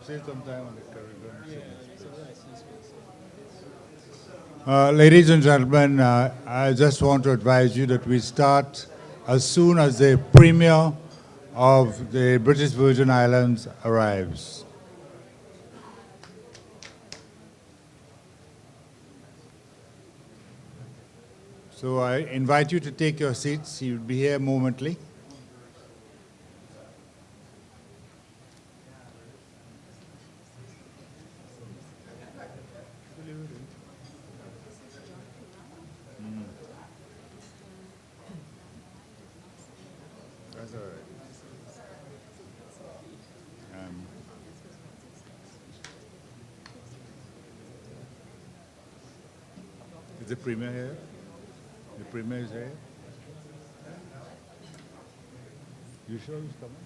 say sometime on the ladies and gentlemen, I just want to advise you that we start as soon as the Premier of the British Virgin Islands arrives. So I invite you to take your seats. He will be here momently. That's all right. Is the Premier here? The Premier is here? You sure he's coming?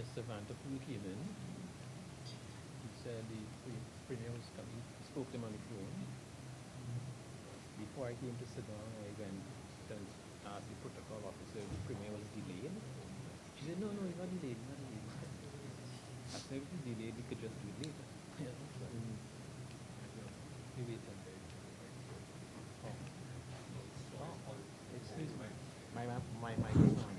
Mr. Vanderpool came in, he said the premier was coming, spoke to him on the phone. Before I came to sit down, I went and asked the protocol officer if the premier was delayed. She said, no, he's not delayed, he's not delayed. I said, if he's delayed, we could just do it later. You wait then. Excuse me. My microphone.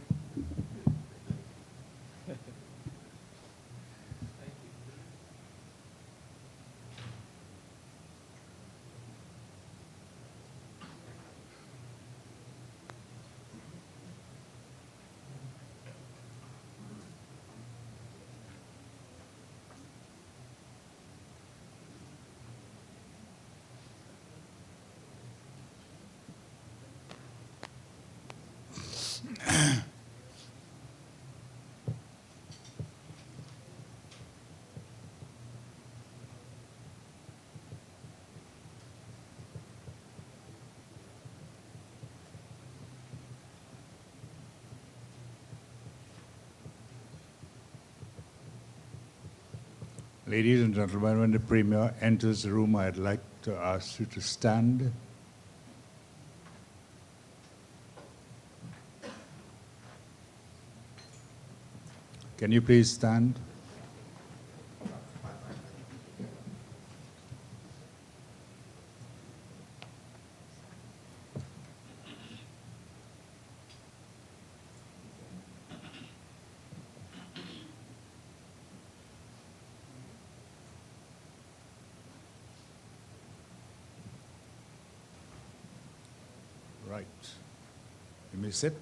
Ladies and gentlemen, when the Premier enters the room, I'd like to ask you to stand. Can you please stand? Right. You may sit.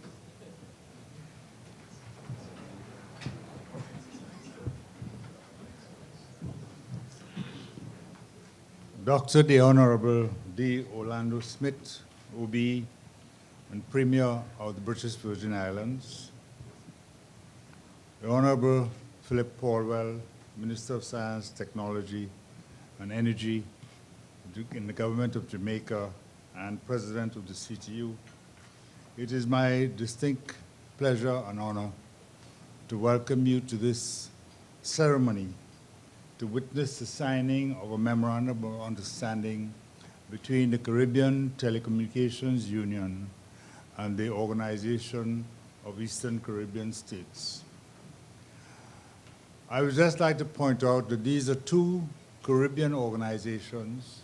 Dr. the Honorable D. Orlando Smith, OB and Premier of the British Virgin Islands, the Honorable Philip Paulwell, Minister of Science, Technology and Energy in the Government of Jamaica and President of the CTU, it is my distinct pleasure and honor to welcome you to this ceremony to witness the signing of a memorandum of understanding between the Caribbean Telecommunications Union and the Organization of Eastern Caribbean States. I would just like to point out that these are two Caribbean organizations,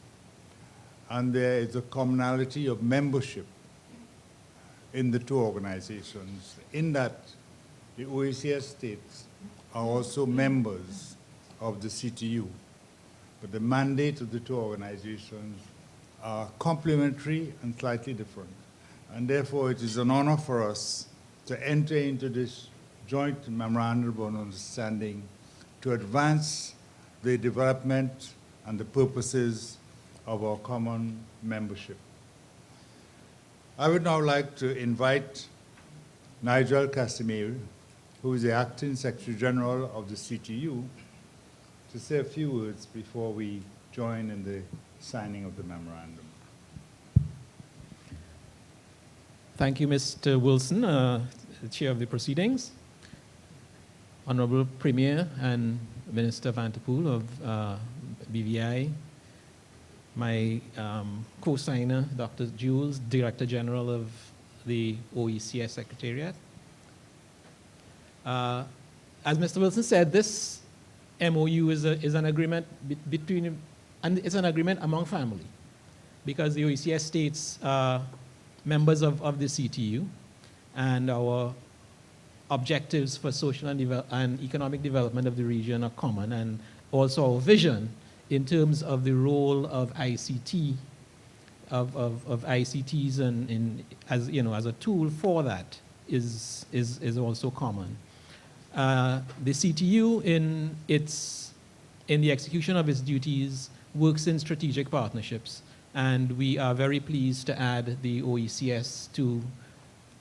and there is a commonality of membership in the two organizations, in that the OECS states are also members of the CTU, but the mandate of the two organizations are complementary and slightly different. And therefore, it is an honor for us to enter into this joint memorandum of understanding to advance the development and the purposes of our common membership. I would now like to invite Nigel Casimir, who is the Acting Secretary General of the CTU, to say a few words before we join in the signing of the memorandum. Thank you, Mr. Wilson, the Chair of the proceedings. Honorable Premier and Minister Vanderpool of BVI, my co-signer, Dr. Jules, Director General of the OECS Secretariat. As Mr. Wilson said, this MOU is an agreement between, and it's an agreement among family, because the OECS states are members of the CTU, and our objectives for social and economic development of the region are common, and also our vision in terms of the role of ICT, of ICTs and as you know, as a tool for that is also common. The CTU in the execution of its duties works in strategic partnerships, and we are very pleased to add the OECS to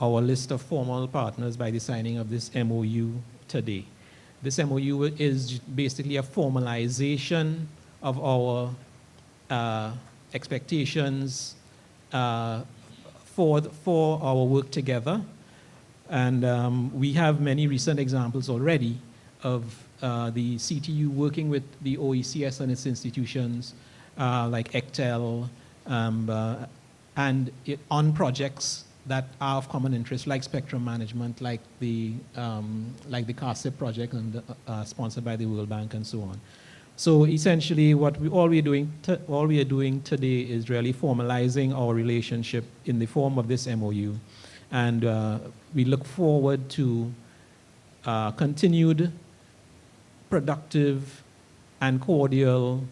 our list of formal partners by the signing of this MOU today. This MOU is basically a formalization of our expectations for our work together. And we have many recent examples already the CTU working with the OECS and its institutions like ECTEL and on projects that are of common interest, like spectrum management, like the CARSIP project and sponsored by the World Bank and so on. So essentially, all we are doing today is really formalizing our relationship in the form of this MOU, and we look forward to continued productive and cordial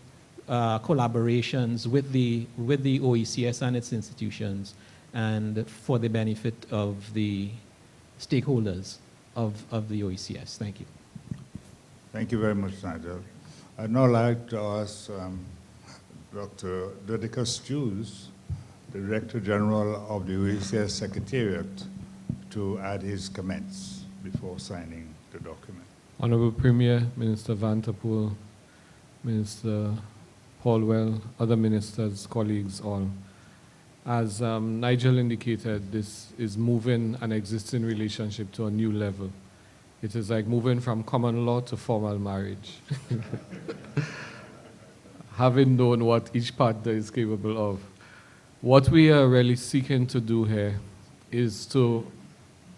collaborations with the OECS and its institutions, and for the benefit of the stakeholders of the OECS. Thank you. Thank you very much, Nigel. I'd now like to ask Dr. Didicus Jews, the Director General of the OECS Secretariat, to add his comments before signing the document. Honorable Premier, Minister Vanterpool, Minister Paulwell, other ministers, colleagues, all. As Nigel indicated, this is moving an existing relationship to a new level. It is like moving from common law to formal marriage. Having known what each partner is capable of. What we are really seeking to do here is to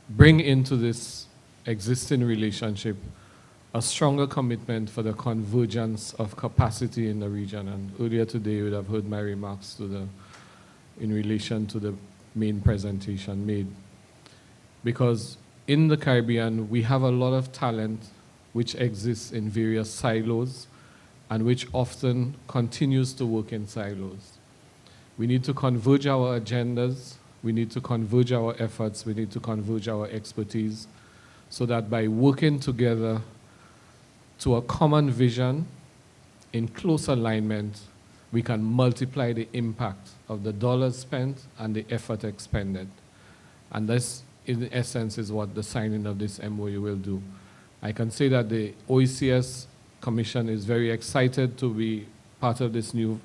bring into this existing relationship a stronger commitment for the convergence of capacity in the region. And earlier today, you would have heard my remarks in relation to the main presentation made. Because in the Caribbean, we have a lot of talent which exists in various silos and which often continues to work in silos. We need to converge our agendas, we need to converge our efforts, we need to converge our expertise, so that by working together to a common vision in close alignment, we can multiply the impact of the dollars spent and the effort expended. And this, in essence, is what the signing of this MOU will do. I can say that the OECS Commission is very excited to be part of this to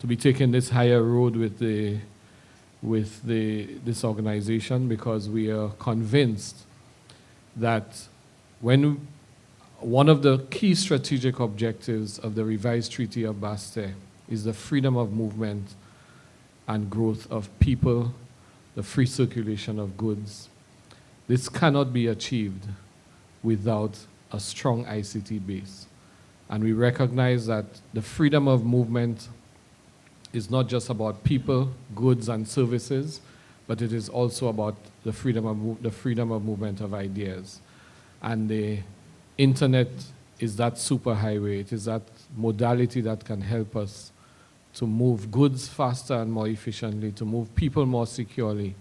be taking this higher road with this organization, because we are convinced that one of the key strategic objectives of the revised Treaty of Basel is the freedom of movement and growth of people, the free circulation of goods. This cannot be achieved without a strong ICT base. And we recognize that the freedom of movement is not just about people, goods, and services, but it is also about the freedom of movement of ideas. And the internet is that superhighway. It is that modality that can help us to move goods faster and more efficiently, to move people more securely,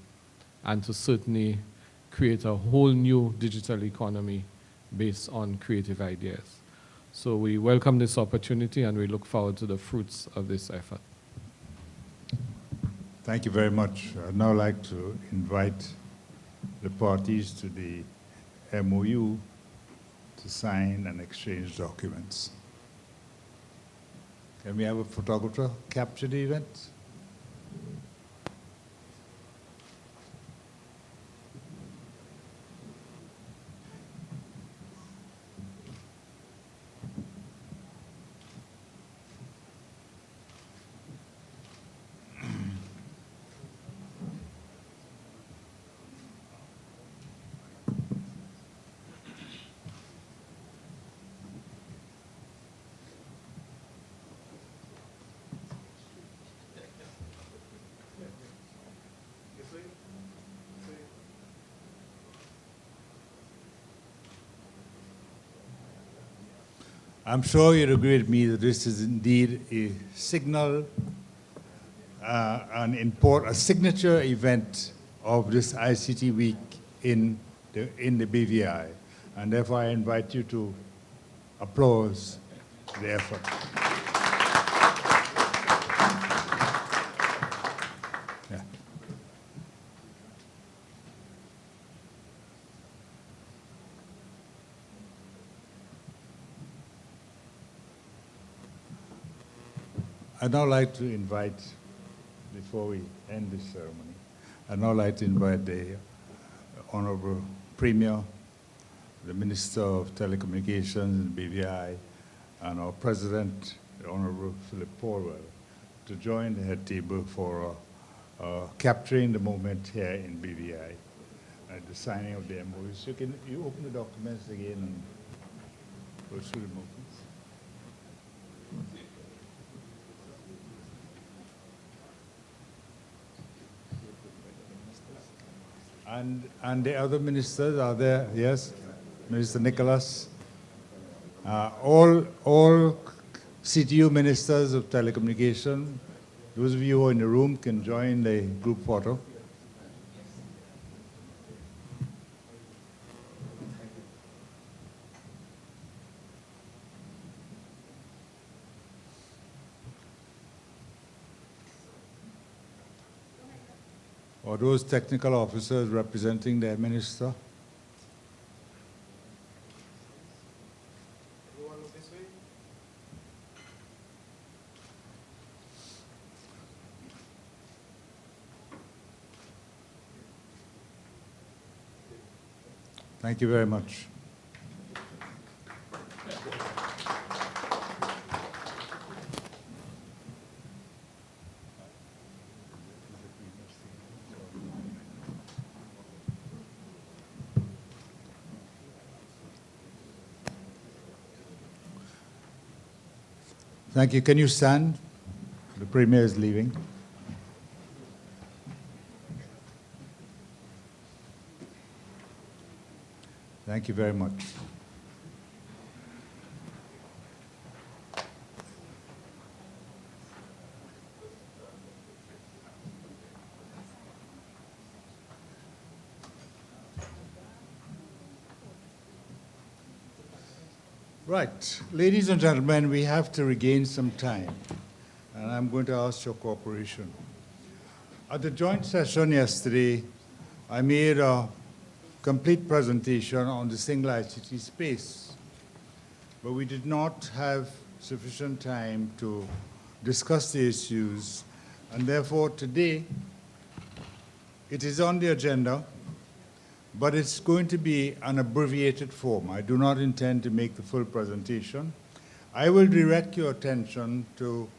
and to certainly create a whole new digital economy based on creative ideas. So we welcome this opportunity and we look forward to the fruits of this effort. Thank you very much. I'd now like to invite the parties to the MOU to sign and exchange documents. Can we have a photographer capture the event? I'm sure you'd agree with me that this is indeed a signal, a signature event of this ICT week in the BVI, and therefore I invite you to applaud the effort. Yeah. I'd now like to invite, before we end this ceremony, I'd now like to invite the Honorable Premier the Minister of Telecommunications and BVI, and our President, the Honorable Philip Paulwell, to join the head table for capturing the moment here in BVI at the signing of the MOU. So can you open the documents again and go through the movements? And the other ministers are there, yes? Minister Nicholas. All CTU ministers of telecommunication, those of you who are in the room can join the group photo. Or those technical officers representing their minister. Everyone look this way. Thank you very much. Thank you. Can you stand? The Premier is leaving. Thank you very much. Right, ladies and gentlemen, we have to regain some time, and I'm going to ask your cooperation. At the joint session yesterday, I made a complete presentation on the single ICT space, but we did not have sufficient time to discuss the issues, and therefore today it is on the agenda, but it's going to be an abbreviated form. I do not intend to make the full presentation. I will direct your attention to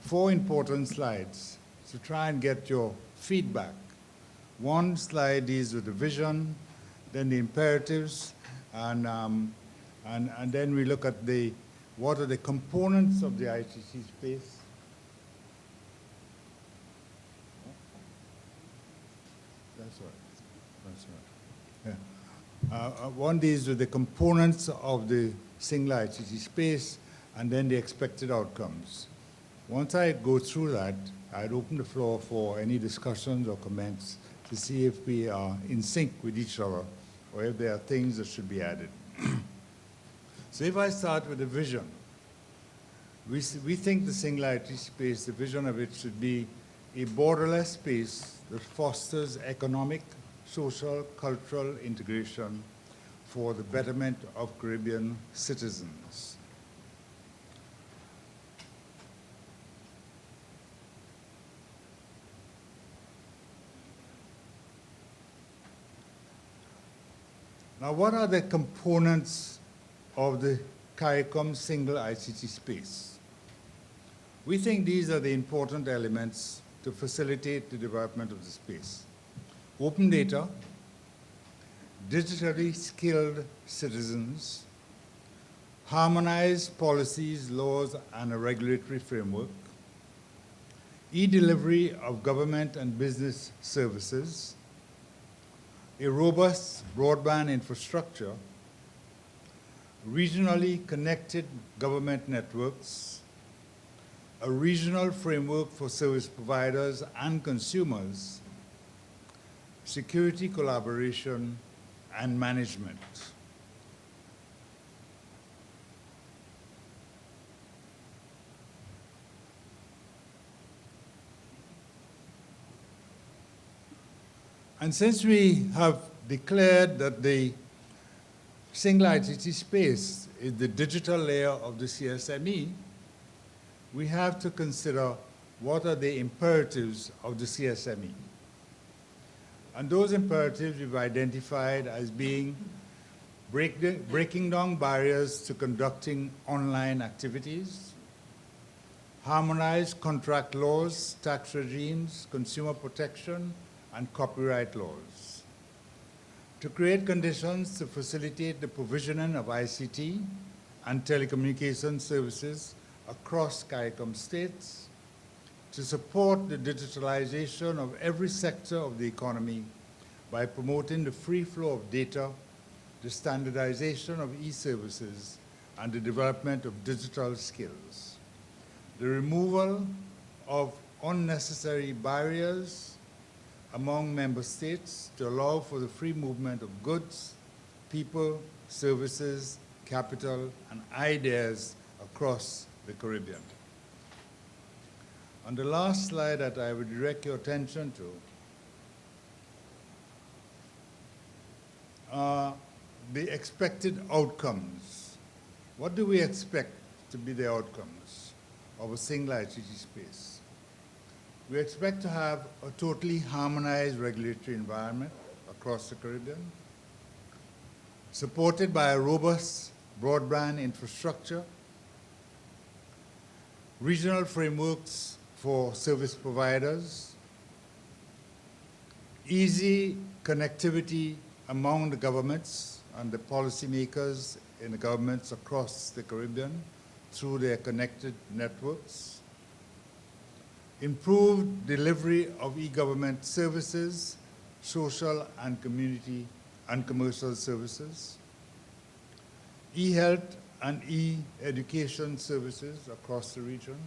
4 important slides to try and get your feedback. One slide deals with the vision, then the imperatives, and then we look at what are the components of the ICT space. That's right. That's right. Yeah. One deals with the components of the single ICT space, and then the expected outcomes. Once I go through that, I'd open the floor for any discussions or comments to see if we are in sync with each other or if there are things that should be added. So if I start with the vision, we think the single IT space, the vision of it should be a borderless space that fosters economic, social, cultural integration for the betterment of Caribbean citizens. Now, what are the components of the CARICOM single ICT space? We think these are the important elements to facilitate the development of the space. Open data, digitally skilled citizens, harmonized policies, laws, and a regulatory framework, e-delivery of government and business services, a robust broadband infrastructure, regionally connected government networks, a regional framework for service providers and consumers, security collaboration, and management. And since we have declared that the single ICT space is the digital layer of the CSME, we have to consider what are the imperatives of the— and those imperatives we've identified as being breaking down barriers to conducting online activities, harmonize contract laws, tax regimes, consumer protection, and copyright laws, to create conditions to facilitate the provisioning of ICT and telecommunication services across CARICOM states, to support the digitalization of every sector of the economy by promoting the free flow of data, the standardization of e-services, and the development of digital skills, the removal of unnecessary barriers among member states to allow for the free movement of goods, people, services, capital, and ideas across the Caribbean. On the last slide that I would direct your attention to are the expected outcomes. What do we expect to be the outcomes of a single ICT space? We expect to have a totally harmonized regulatory environment across the Caribbean, supported by a robust broadband infrastructure, regional frameworks for service providers, easy connectivity among the governments and the policymakers in the governments across the Caribbean through their connected networks, improved delivery of e-government services, social and community and commercial services, e-health and e-education services across the region,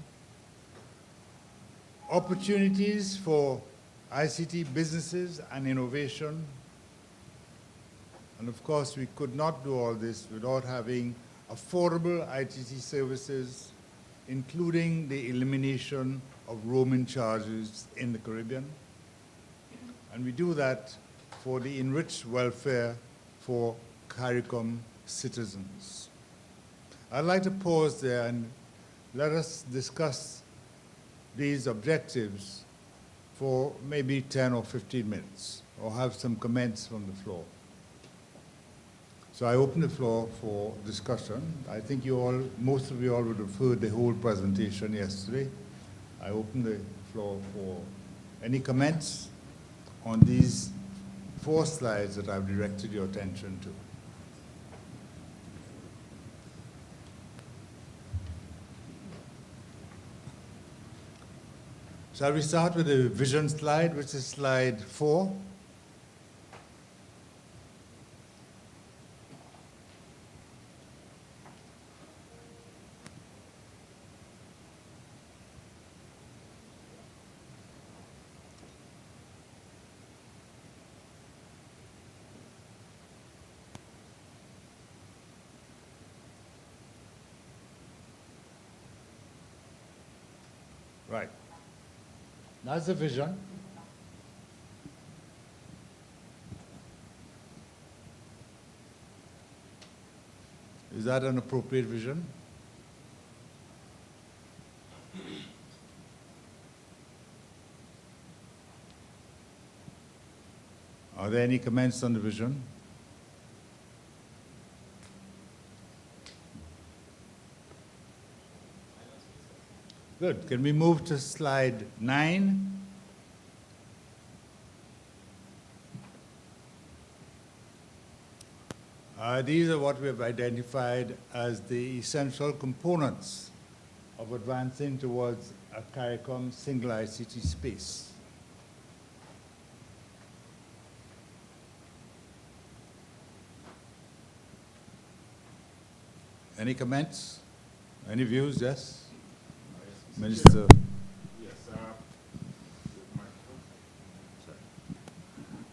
opportunities for ICT businesses and innovation. And of course, we could not do all this without having affordable ICT services, including the elimination of roaming charges in the Caribbean. And we do that for the enriched welfare for CARICOM citizens. I'd like to pause there and let us discuss these objectives for maybe 10 or 15 minutes, or have some comments from the floor. So I open the floor for discussion. I think you all, most of you all would have heard the whole presentation yesterday. I open the floor for any comments on these 4 slides that I've directed your attention to. Shall we start with the vision slide, which is slide 4? Right. That's the vision. Is that an appropriate vision? Are there any comments on the vision? Good. Can we move to slide 9? These are what we have identified as the essential components of advancing towards a CARICOM single ICT space. Any comments? Any views? Yes? Minister. Yes,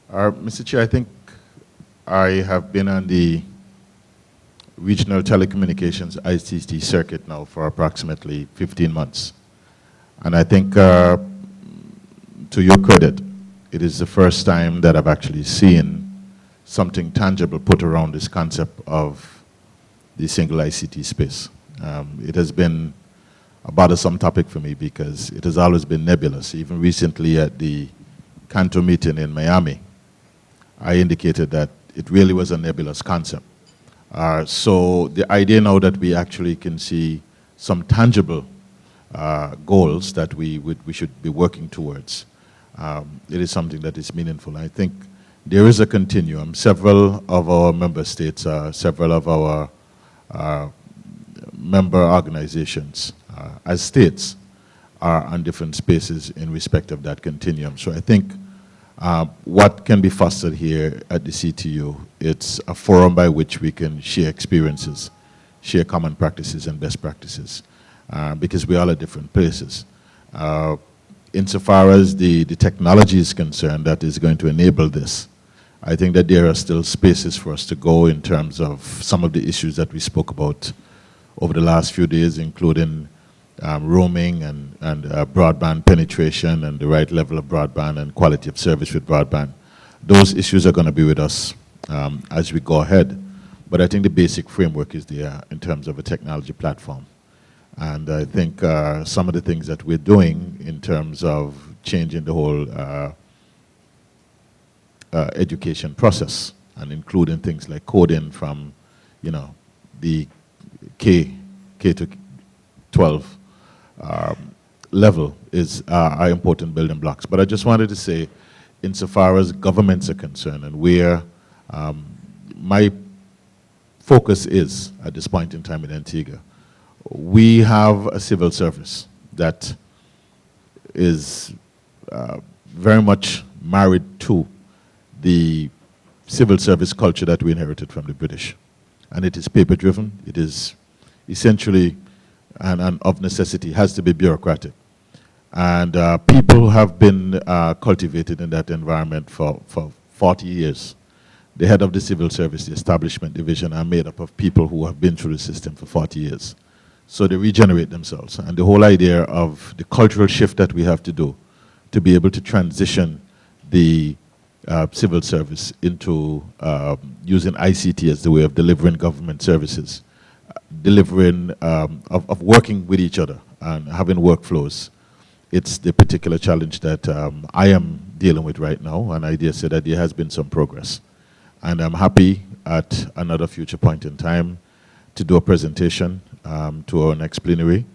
Mr. Chair, I think I have been on the regional telecommunications ICT circuit now for approximately 15 months. And I think, to your credit, it is the first time that I've actually seen something tangible put around this concept of the single ICT space. It has been a bothersome topic for me because it has always been nebulous. Even recently at the Canto meeting in Miami, I indicated that it really was a nebulous concept. So the idea now that we actually can see some tangible goals that we should be working towards, it is something that is meaningful. I think there is a continuum. Several of our member states, several of our member organizations as states are on different spaces in respect of that continuum. So I think what can be fostered here at the CTU, it's a forum by which we can share experiences, share common practices and best practices, because we all are at different places. Insofar as the technology is concerned that is going to enable this, I think that there are still spaces for us to go in terms of some of the issues that we spoke about over the last few days, including roaming and broadband penetration and the right level of broadband and quality of service with broadband. Those issues are going to be with us as we go ahead. But I think the basic framework is there in terms of a technology platform. And I think some of the things that we're doing in terms of changing the whole education process and including things like coding from, you know, the K to 12 level are important building blocks. But I just wanted to say, insofar as governments are concerned and where my focus is at this point in time in Antigua, we have a civil service that is very much married to the civil service culture that we inherited from the British. And it is paper-driven. It is essentially, and of necessity, has to be bureaucratic. And people have been cultivated in that environment for 40 years. The head of the civil service, the establishment division, are made up of people who have been through the system for 40 years. So they regenerate themselves. And the whole idea of the cultural shift that we have to do to be able to transition the civil service into using ICT as the way of delivering government services, delivering, of working with each other and having workflows. It's the particular challenge that I am dealing with right now, and I dare say that there has been some progress. And I'm happy at another future point in time to do a presentation to our next plenary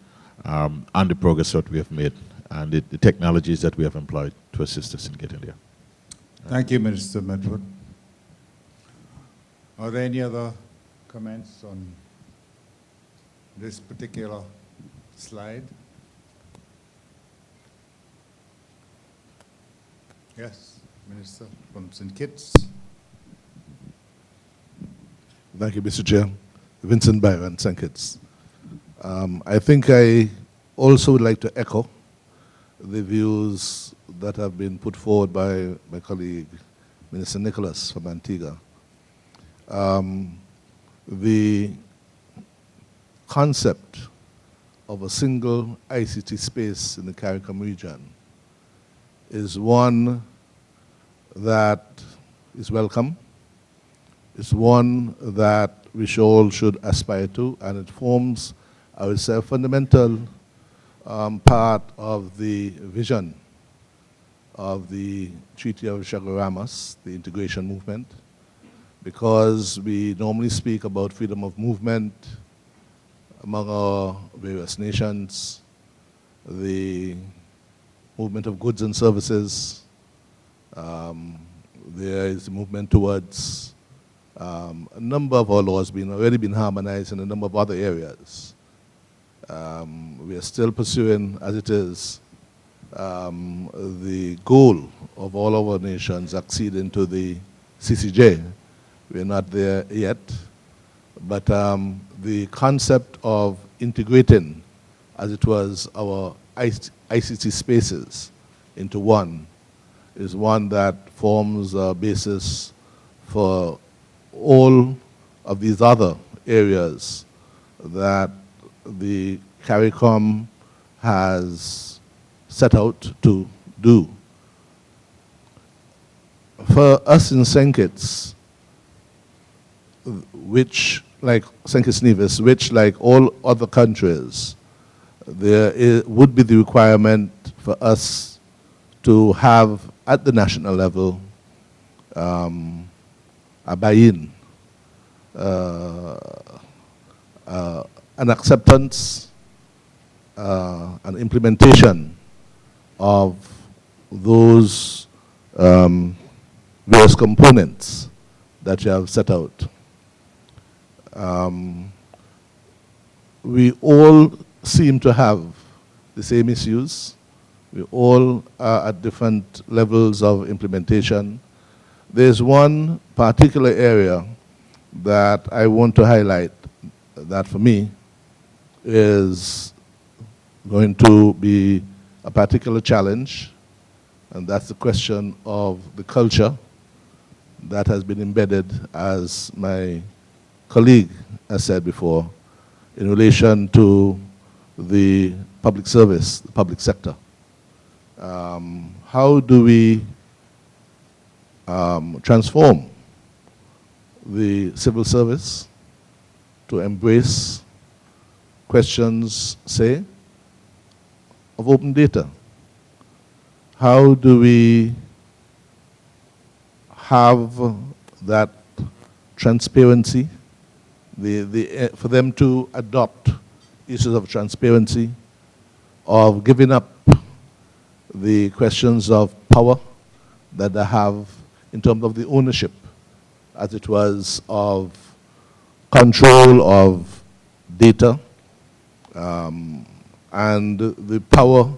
on the progress that we have made and the technologies that we have employed to assist us in getting there. Thank you, Minister Medford. Are there any other comments on this particular slide? Yes, Minister from St. Kitts. Thank you, Mr. Chair. Vincent Byron, St. Kitts. I think I also would like to echo the views that have been put forward by my colleague, Minister Nicholas from Antigua. The concept of a single ICT space in the CARICOM region is one that is welcome. It's one that we all should aspire to, and it forms, I would say, a fundamental part of the vision of the Treaty of Chaguaramas, the integration movement, because we normally speak about freedom of movement among our various nations, the movement of goods and services. There is a movement towards a number of our laws already been harmonized in a number of other areas. We are still pursuing, as it is, the goal of all our nations acceding to the CCJ. We're not there yet, but the concept of integrating, as it was, our ICT spaces into one is one that forms a basis for all of these other areas that the CARICOM has set out to do. For us in St. Kitts, which, like St. Kitts Nevis, which, like all other countries, there would be the requirement for us to have, at the national level, a buy-in an acceptance, an implementation of those various components that you have set out. We all seem to have the same issues. We all are at different levels of implementation. There's one particular area that I want to highlight that for me is going to be a particular challenge, and that's the question of the culture that has been embedded, as my colleague has said before, in relation to the public service, the public sector. How do we transform the civil service to embrace questions, say, of open data? How do we have that transparency, for them to adopt issues of transparency, of giving up the questions of power that they have in terms of the ownership, as it was, of control of data, and the power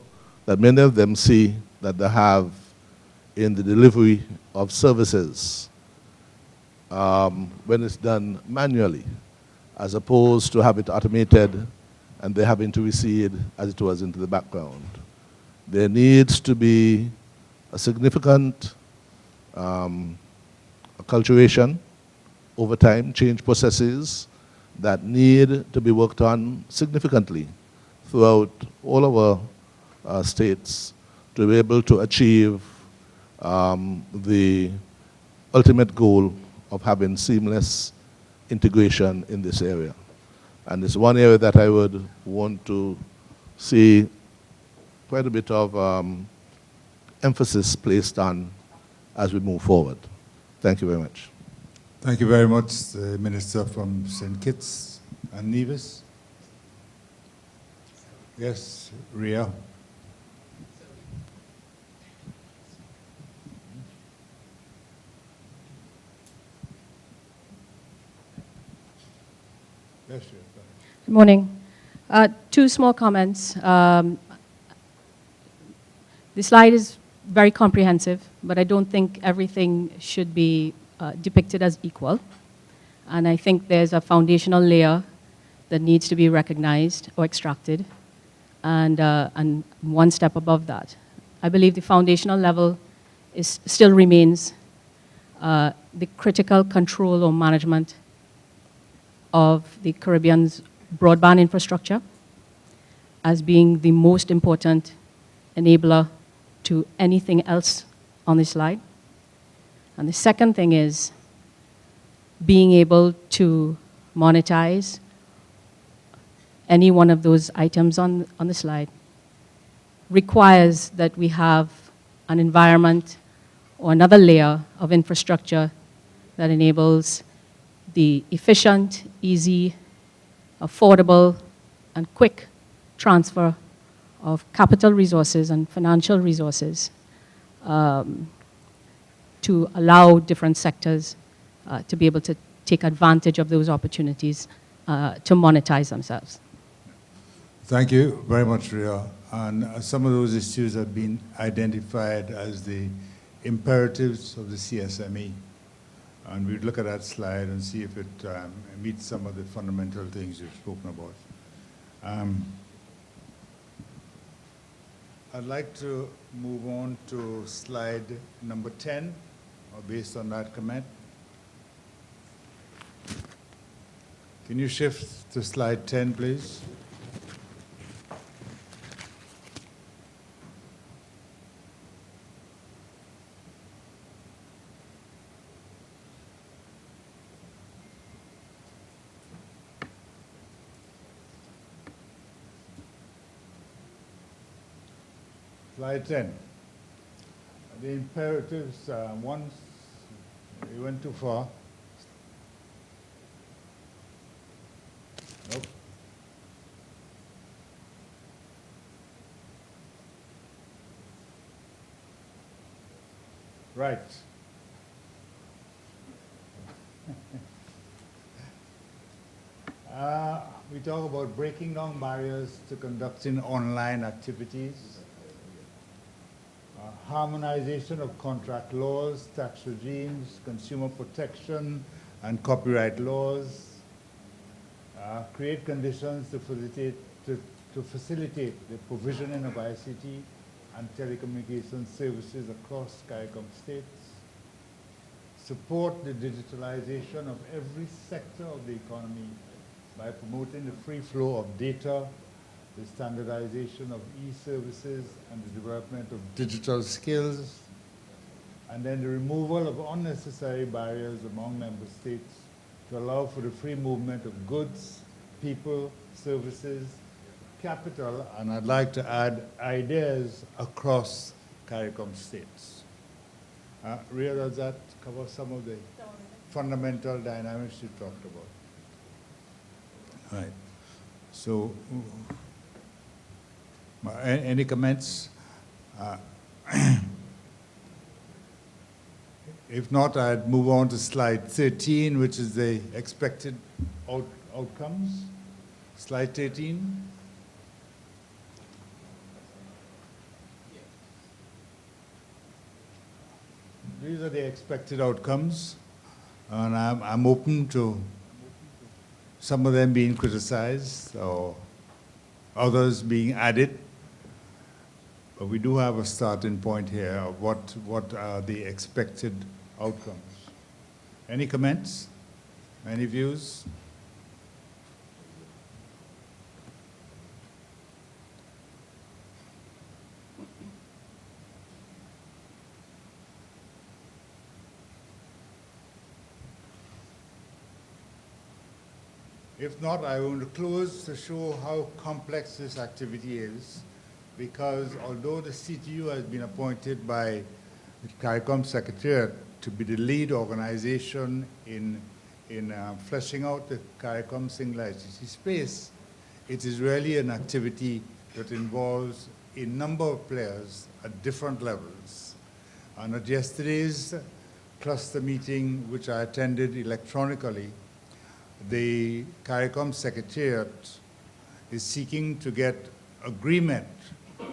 that many of them see that they have in the delivery of services when it's done manually, as opposed to have it automated and they having to recede as it was into the background. There needs to be a significant acculturation over time, change processes that need to be worked on significantly throughout all our states to be able to achieve the ultimate goal of having seamless integration in this area. And it's one area that I would want to see quite a bit of emphasis placed on as we move forward. Thank you very much. Thank you very much, the Minister from St. Kitts and Nevis. Yes, Ria. Yes, sure. Good morning. Two small comments. The slide is very comprehensive, but I don't think everything should be depicted as equal. And I think there's a foundational layer that needs to be recognized or extracted, and one step above that. I believe the foundational level still remains the critical control or management of the Caribbean's broadband infrastructure as being the most important enabler to anything else on this slide. And the second thing is being able to monetize any one of those items on the slide requires that we have an environment or another layer of infrastructure that enables the efficient, easy, affordable, and quick transfer of capital resources and financial resources to allow different sectors to be able to take advantage of those opportunities to monetize themselves. Thank you very much, Ria. And some of those issues have been identified as the imperatives of the CSME. And we'd look at that slide and see if it meets some of the fundamental things you've spoken about. I'd like to move on to slide number 10, based on that comment. Can you shift to slide 10, please? Slide 10. The imperatives, once you went too far. Nope. Right. We talk about breaking down barriers to conducting online activities, harmonization of contract laws, tax regimes, consumer protection, and copyright laws, create conditions to facilitate the provisioning of ICT and telecommunications services across CARICOM states, support the digitalization of every sector of the economy by promoting the free flow of data, the standardization of e-services, and the development of digital skills, and then the removal of unnecessary barriers among member states to allow for the free movement of goods, people, services, capital, and I'd like to add ideas across CARICOM states. Rhea, does that cover some of the fundamental dynamics you talked about? Right. So, any comments? If not, I'd move on to slide 13, which is the expected outcomes. Slide 13. These are the expected outcomes, and I'm open to some of them being criticized or others being added. But we do have a starting point here of what are the expected outcomes. Any comments? Any views? If not, I want to close to show how complex this activity is, because although the CTU has been appointed by the CARICOM Secretariat to be the lead organization in fleshing out the CARICOM single ICT space, it is really an activity that involves a number of players at different levels. And at yesterday's cluster meeting, which I attended electronically, the CARICOM Secretariat is seeking to get agreement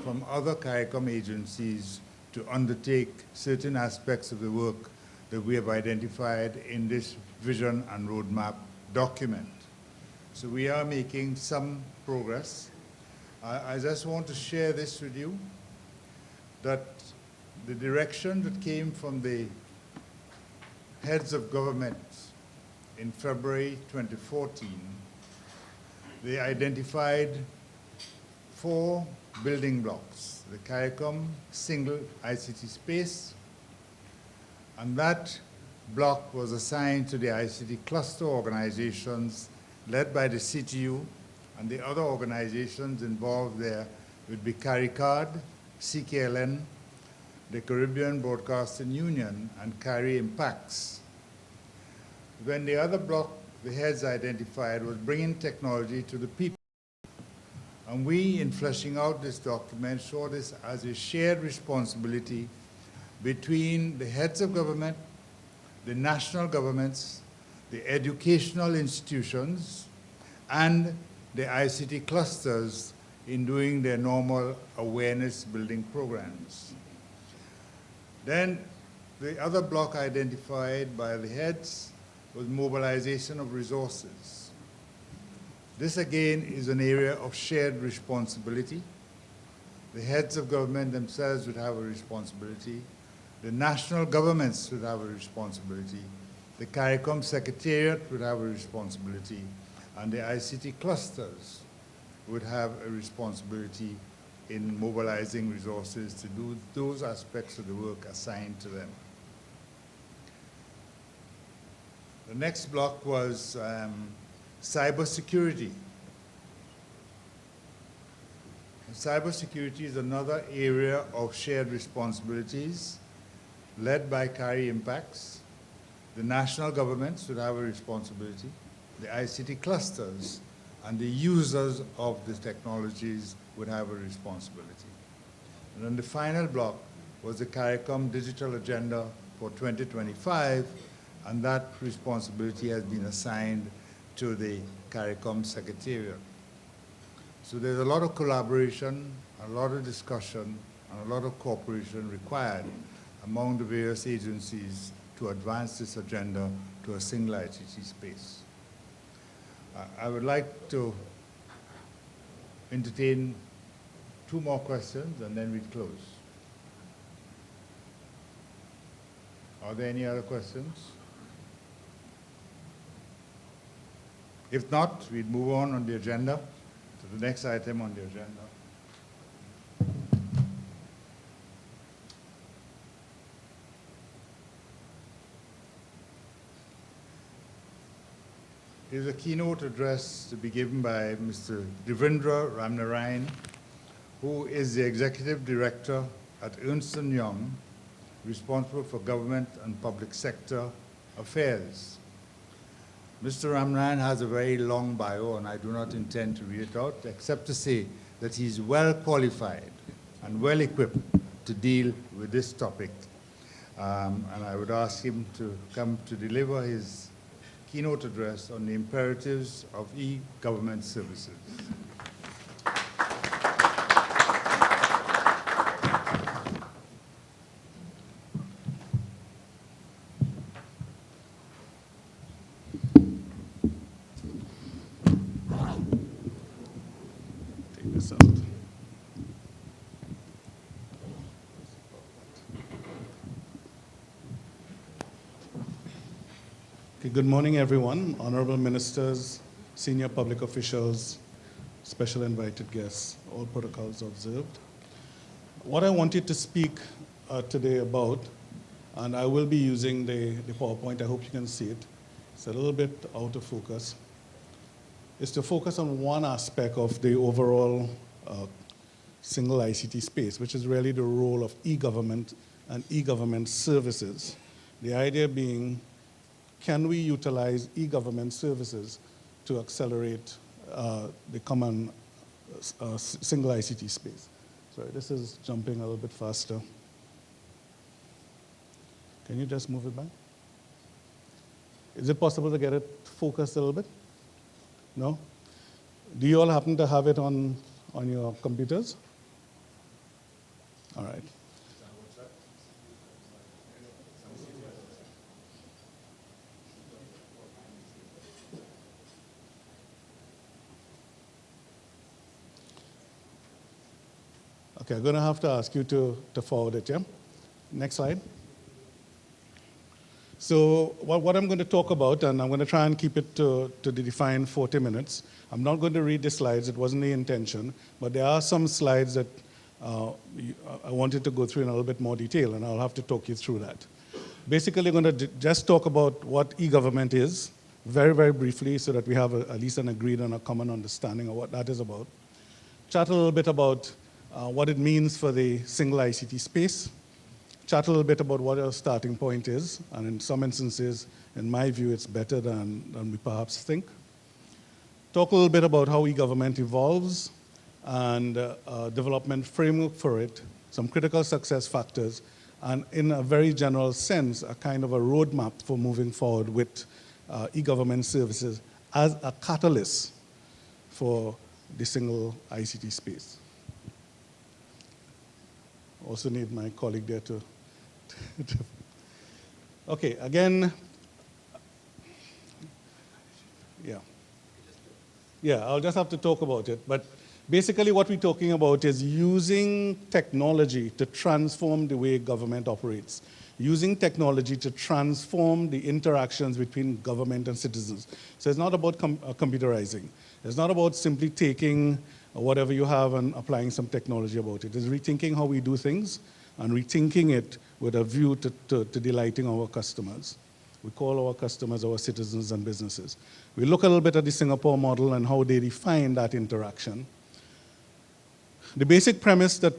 from other CARICOM agencies to undertake certain aspects of the work that we have identified in this vision and roadmap document. So we are making some progress. I just want to share this with you, that the direction that came from the heads of government in February 2014, they identified 4 building blocks: the CARICOM single ICT space, and that block was assigned to the ICT cluster organizations led by the CTU, and the other organizations involved there would be CARICARD, CKLN, the Caribbean Broadcasting Union, and CARI Impacts. When the other block the heads identified was bringing technology to the people. And we, in fleshing out this document, saw this as a shared responsibility between the heads of government, the national governments, the educational institutions, and the ICT clusters in doing their normal awareness building programs. Then the other block identified by the heads was mobilization of resources. This again is an area of shared responsibility. The heads of government themselves would have a responsibility. The national governments would have a responsibility. The CARICOM Secretariat would have a responsibility. And the ICT clusters would have a responsibility in mobilizing resources to do those aspects of the work assigned to them. The next block was cybersecurity. Cybersecurity is another area of shared responsibilities led by CARI Impacts. The national governments would have a responsibility. The ICT clusters and the users of the technologies would have a responsibility. And then the final block was the CARICOM Digital Agenda for 2025, and that responsibility has been assigned to the CARICOM Secretariat. So there's a lot of collaboration, a lot of discussion, and a lot of cooperation required among the various agencies to advance this agenda to a single ICT space. I would like to entertain 2 more questions and then we'd close. Are there any other questions? If not, we'd move on the agenda to the next item on the agenda. Here's a keynote address to be given by Mr. Devendra Ramnarayan, who is the Executive Director at Ernst & Young, responsible for government and public sector affairs. Mr. Ramnarayan has a very long bio, and I do not intend to read it out, except to say that he's well qualified and well equipped to deal with this topic. And I would ask him to come to deliver his keynote address on the imperatives of e-government services. Take this out. Okay, good morning, everyone. Honorable ministers, senior public officials, special invited guests, all protocols observed. What I wanted to speak today about, and I will be using the PowerPoint, I hope you can see it. It's a little bit out of focus. Is to focus on one aspect of the overall single ICT space, which is really the role of e-government and e-government services. The idea being, can we utilize e-government services to accelerate the common single ICT space? Sorry, this is jumping a little bit faster. Can you just move it back? Is it possible to get it focused a little bit? No? Do you all happen to have it on your computers? All right. Okay, I'm going to have to ask you to forward it, yeah? Next slide. So what I'm going to talk about, and I'm going to try and keep it to the defined 40 minutes. I'm not going to read the slides. It wasn't the intention. But there are some slides that I wanted to go through in a little bit more detail, and I'll have to talk you through that. Basically, I'm going to just talk about what e-government is, very, very briefly, so that we have at least an agreed and a common understanding of what that is about. Chat a little bit about what it means for the single ICT space, chat a little bit about what our starting point is, and in some instances, in my view, it's better than we perhaps think. Talk a little bit about how e-government evolves and development framework for it, some critical success factors, and in a very general sense, a kind of a roadmap for moving forward with e-government services as a catalyst for the single ICT space. Also need my colleague there to okay, again, yeah, I'll just have to talk about it. But basically what we're talking about is using technology to transform the way government operates, using technology to transform the interactions between government and citizens. So it's not about computerizing. It's not about simply taking whatever you have and applying some technology about it. It's rethinking how we do things and rethinking it with a view to delighting our customers. We call our customers our citizens and businesses. We look a little bit at the Singapore model and how they define that interaction. The basic premise that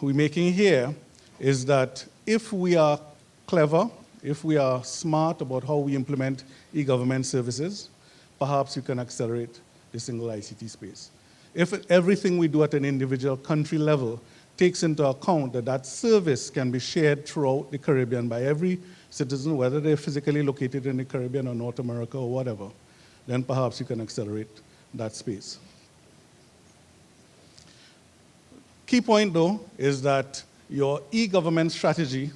we're making here is that if we are clever, if we are smart about how we implement e-government services, perhaps you can accelerate the single ICT space. If everything we do at an individual country level takes into account that that service can be shared throughout the Caribbean by every citizen, whether they're physically located in the Caribbean or North America or whatever, then perhaps you can accelerate that space. Key point, though, is that your e-government strategy,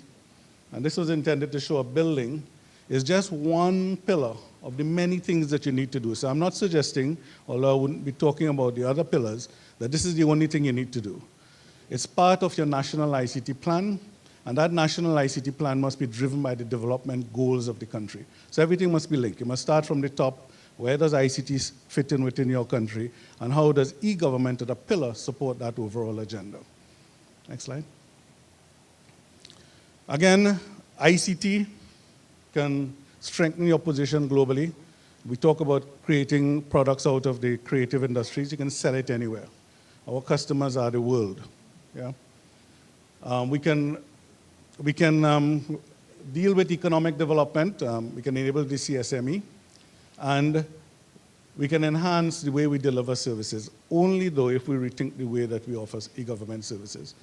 and this was intended to show a building, is just one pillar of the many things that you need to do. So I'm not suggesting, although I wouldn't be talking about the other pillars, that this is the only thing you need to do. It's part of your national ICT plan, and that national ICT plan must be driven by the development goals of the country. So everything must be linked. You must start from the top. Where does ICT fit in within your country, and how does e-government as a pillar support that overall agenda? Next slide. Again, ICT can strengthen your position globally. We talk about creating products out of the creative industries. You can sell it anywhere. Our customers are the world. Yeah? We can deal with economic development. We can enable the CSME. And we can enhance the way we deliver services, only though if we rethink the way that we offer e-government services.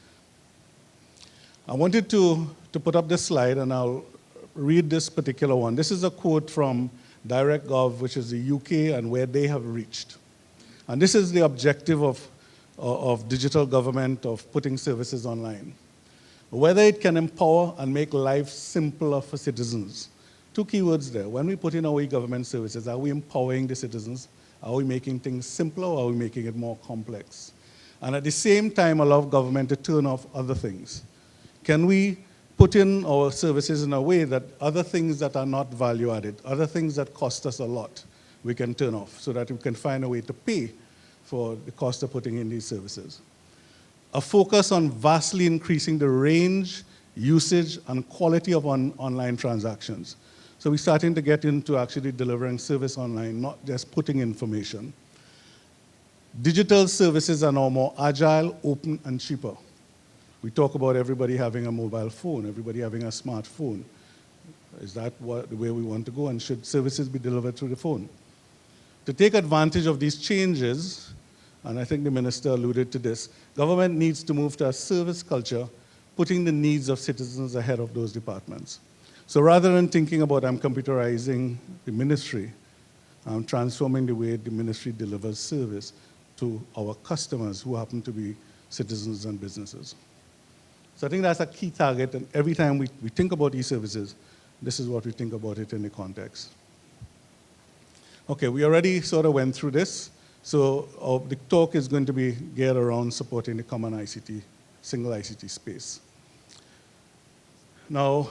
I wanted to put up this slide, and I'll read this particular one. This is a quote from DirectGov, which is the UK, and where they have reached. And this is the objective of digital government, of putting services online. Whether it can empower and make life simpler for citizens. Two keywords there. When we put in our e-government services, are we empowering the citizens? Are we making things simpler, or are we making it more complex? And at the same time, allow government to turn off other things. Can we put in our services in a way that other things that are not value added, other things that cost us a lot, we can turn off so that we can find a way to pay for the cost of putting in these services? A focus on vastly increasing the range, usage, and quality of online transactions. So we're starting to get into actually delivering service online, not just putting information. Digital services are now more agile, open, and cheaper. We talk about everybody having a mobile phone, everybody having a smartphone. Is that the way we want to go? And should services be delivered through the phone? To take advantage of these changes, and I think the minister alluded to this, government needs to move to a service culture, putting the needs of citizens ahead of those departments. So rather than thinking about I'm computerizing the ministry, I'm transforming the way the ministry delivers service to our customers who happen to be citizens and businesses. So I think that's a key target, and every time we think about e-services, this is what we think about it in the context. Okay, we already sort of went through this, so the talk is going to be geared around supporting the common ICT, single ICT space. Now,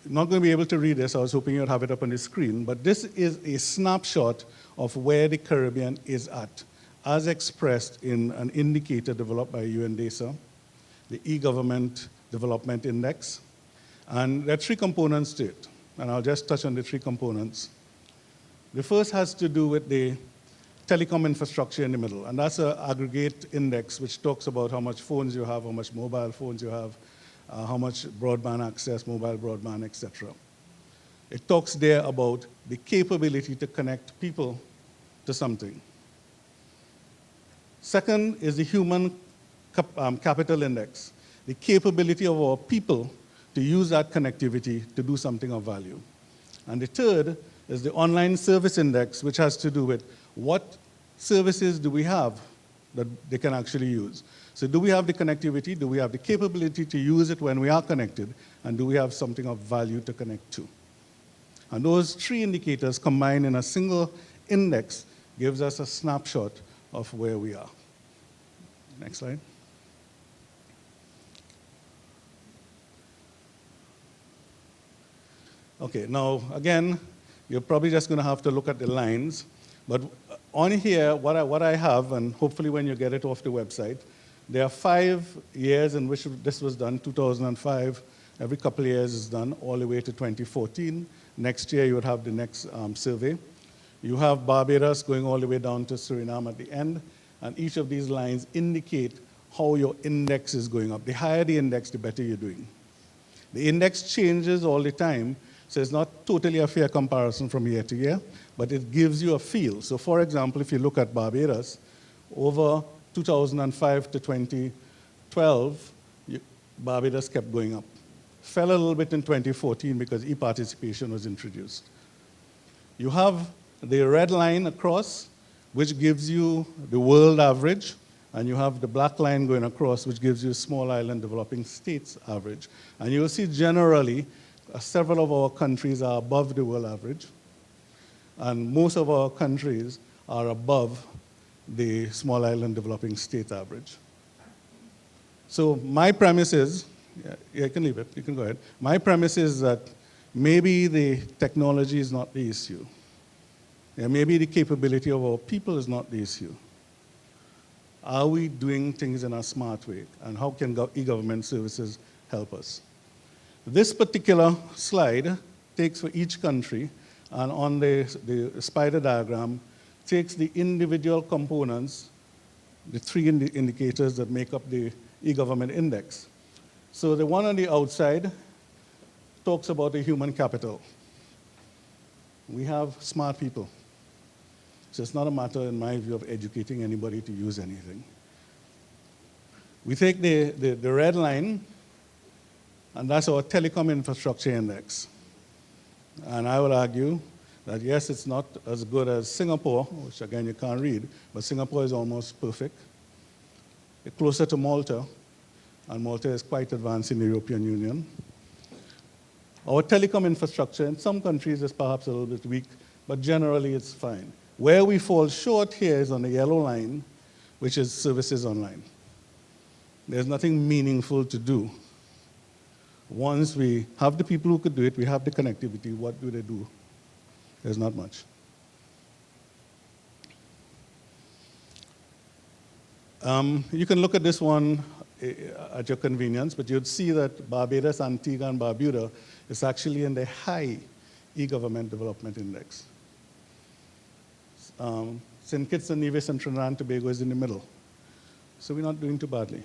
I'm not going to be able to read this. I was hoping you'd have it up on the screen. But this is a snapshot of where the Caribbean is at, as expressed in an indicator developed by UNDESA, the e-Government Development Index. And there are three components to it. And I'll just touch on the three components. The first has to do with the telecom infrastructure in the middle. And that's an aggregate index which talks about how much phones you have, how much mobile phones you have, how much broadband access, mobile broadband, etc. It talks there about the capability to connect people to something. Second is the human capital index, the capability of our people to use that connectivity to do something of value. And the third is the online service index, which has to do with what services do we have that they can actually use. So do we have the connectivity? Do we have the capability to use it when we are connected? And do we have something of value to connect to? And those three indicators combined in a single index gives us a snapshot of where we are. Next slide. Okay, now again, you're probably just going to have to look at the lines. But on here, what I have, and hopefully when you get it off the website, there are 5 years in which this was done, 2005. Every couple of years is done, all the way to 2014. Next year, you would have the next survey. You have Barbados going all the way down to Suriname at the end. And each of these lines indicate how your index is going up. The higher the index, the better you're doing. The index changes all the time. So it's not totally a fair comparison from year to year, but it gives you a feel. So for example, if you look at Barbados, over 2005 to 2012, Barbados kept going up. Fell a little bit in 2014 because e-participation was introduced. You have the red line across, which gives you the world average, and you have the black line going across, which gives you small island developing states average. And you'll see generally, several of our countries are above the world average, and most of our countries are above the small island developing state average. So my premise is, yeah, you can leave it, you can go ahead. My premise is that maybe the technology is not the issue. Yeah, maybe the capability of our people is not the issue. Are we doing things in a smart way? And how can e-government services help us? This particular slide takes for each country, and on the spider diagram, takes the individual components, the three indicators that make up the e-government index. So the one on the outside talks about the human capital. We have smart people. So it's not a matter, in my view, of educating anybody to use anything. We take the red line, and that's our telecom infrastructure index. And I will argue that yes, it's not as good as Singapore, which again you can't read, but Singapore is almost perfect. It's closer to Malta, and Malta is quite advanced in the European Union. Our telecom infrastructure in some countries is perhaps a little bit weak, but generally it's fine. Where we fall short here is on the yellow line, which is services online. There's nothing meaningful to do. Once we have the people who could do it, we have the connectivity, what do they do? There's not much. You can look at this one at your convenience, but you'd see that Barbados, Antigua, and Barbuda is actually in the high e-government development index. St. Kitts and Nevis and Trinidad and Tobago is in the middle. So we're not doing too badly.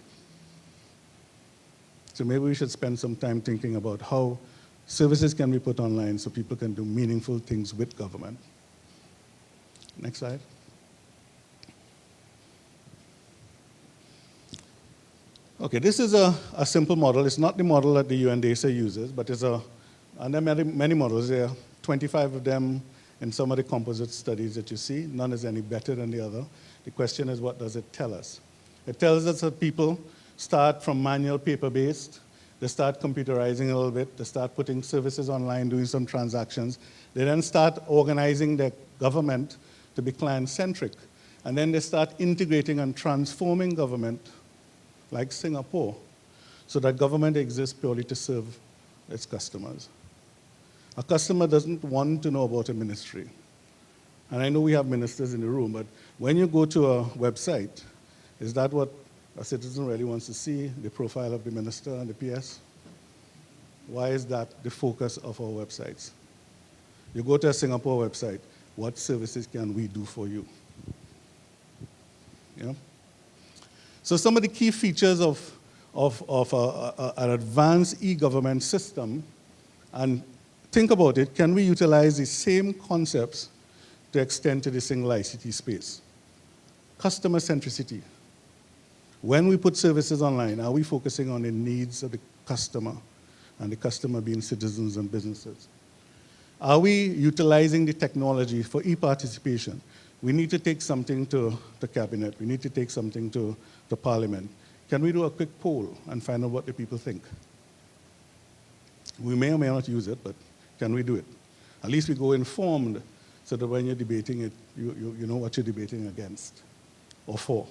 So maybe we should spend some time thinking about how services can be put online so people can do meaningful things with government. Next slide. Okay, this is a simple model. It's not the model that the UNDASA uses, but it's and there are many models. There are 25 of them in some of the composite studies that you see. None is any better than the other. The question is, what does it tell us? It tells us that people start from manual paper-based. They start computerizing a little bit. They start putting services online, doing some transactions. They then start organizing their government to be client-centric. And then they start integrating and transforming government, like Singapore, so that government exists purely to serve its customers. A customer doesn't want to know about a ministry. And I know we have ministers in the room, but when you go to a website, is that what a citizen really wants to see, the profile of the minister and the PS? Why is that the focus of our websites? You go to a Singapore website, what services can we do for you? Yeah? So some of the key features of an advanced e-government system, and think about it, can we utilize the same concepts to extend to the single ICT space? Customer centricity. When we put services online, are we focusing on the needs of the customer, and the customer being citizens and businesses? Are we utilizing the technology for e-participation? We need to take something to the cabinet. We need to take something to parliament. Can we do a quick poll and find out what the people think? We may or may not use it, but can we do it? At least we go informed so that when you're debating it, you know what you're debating against or for.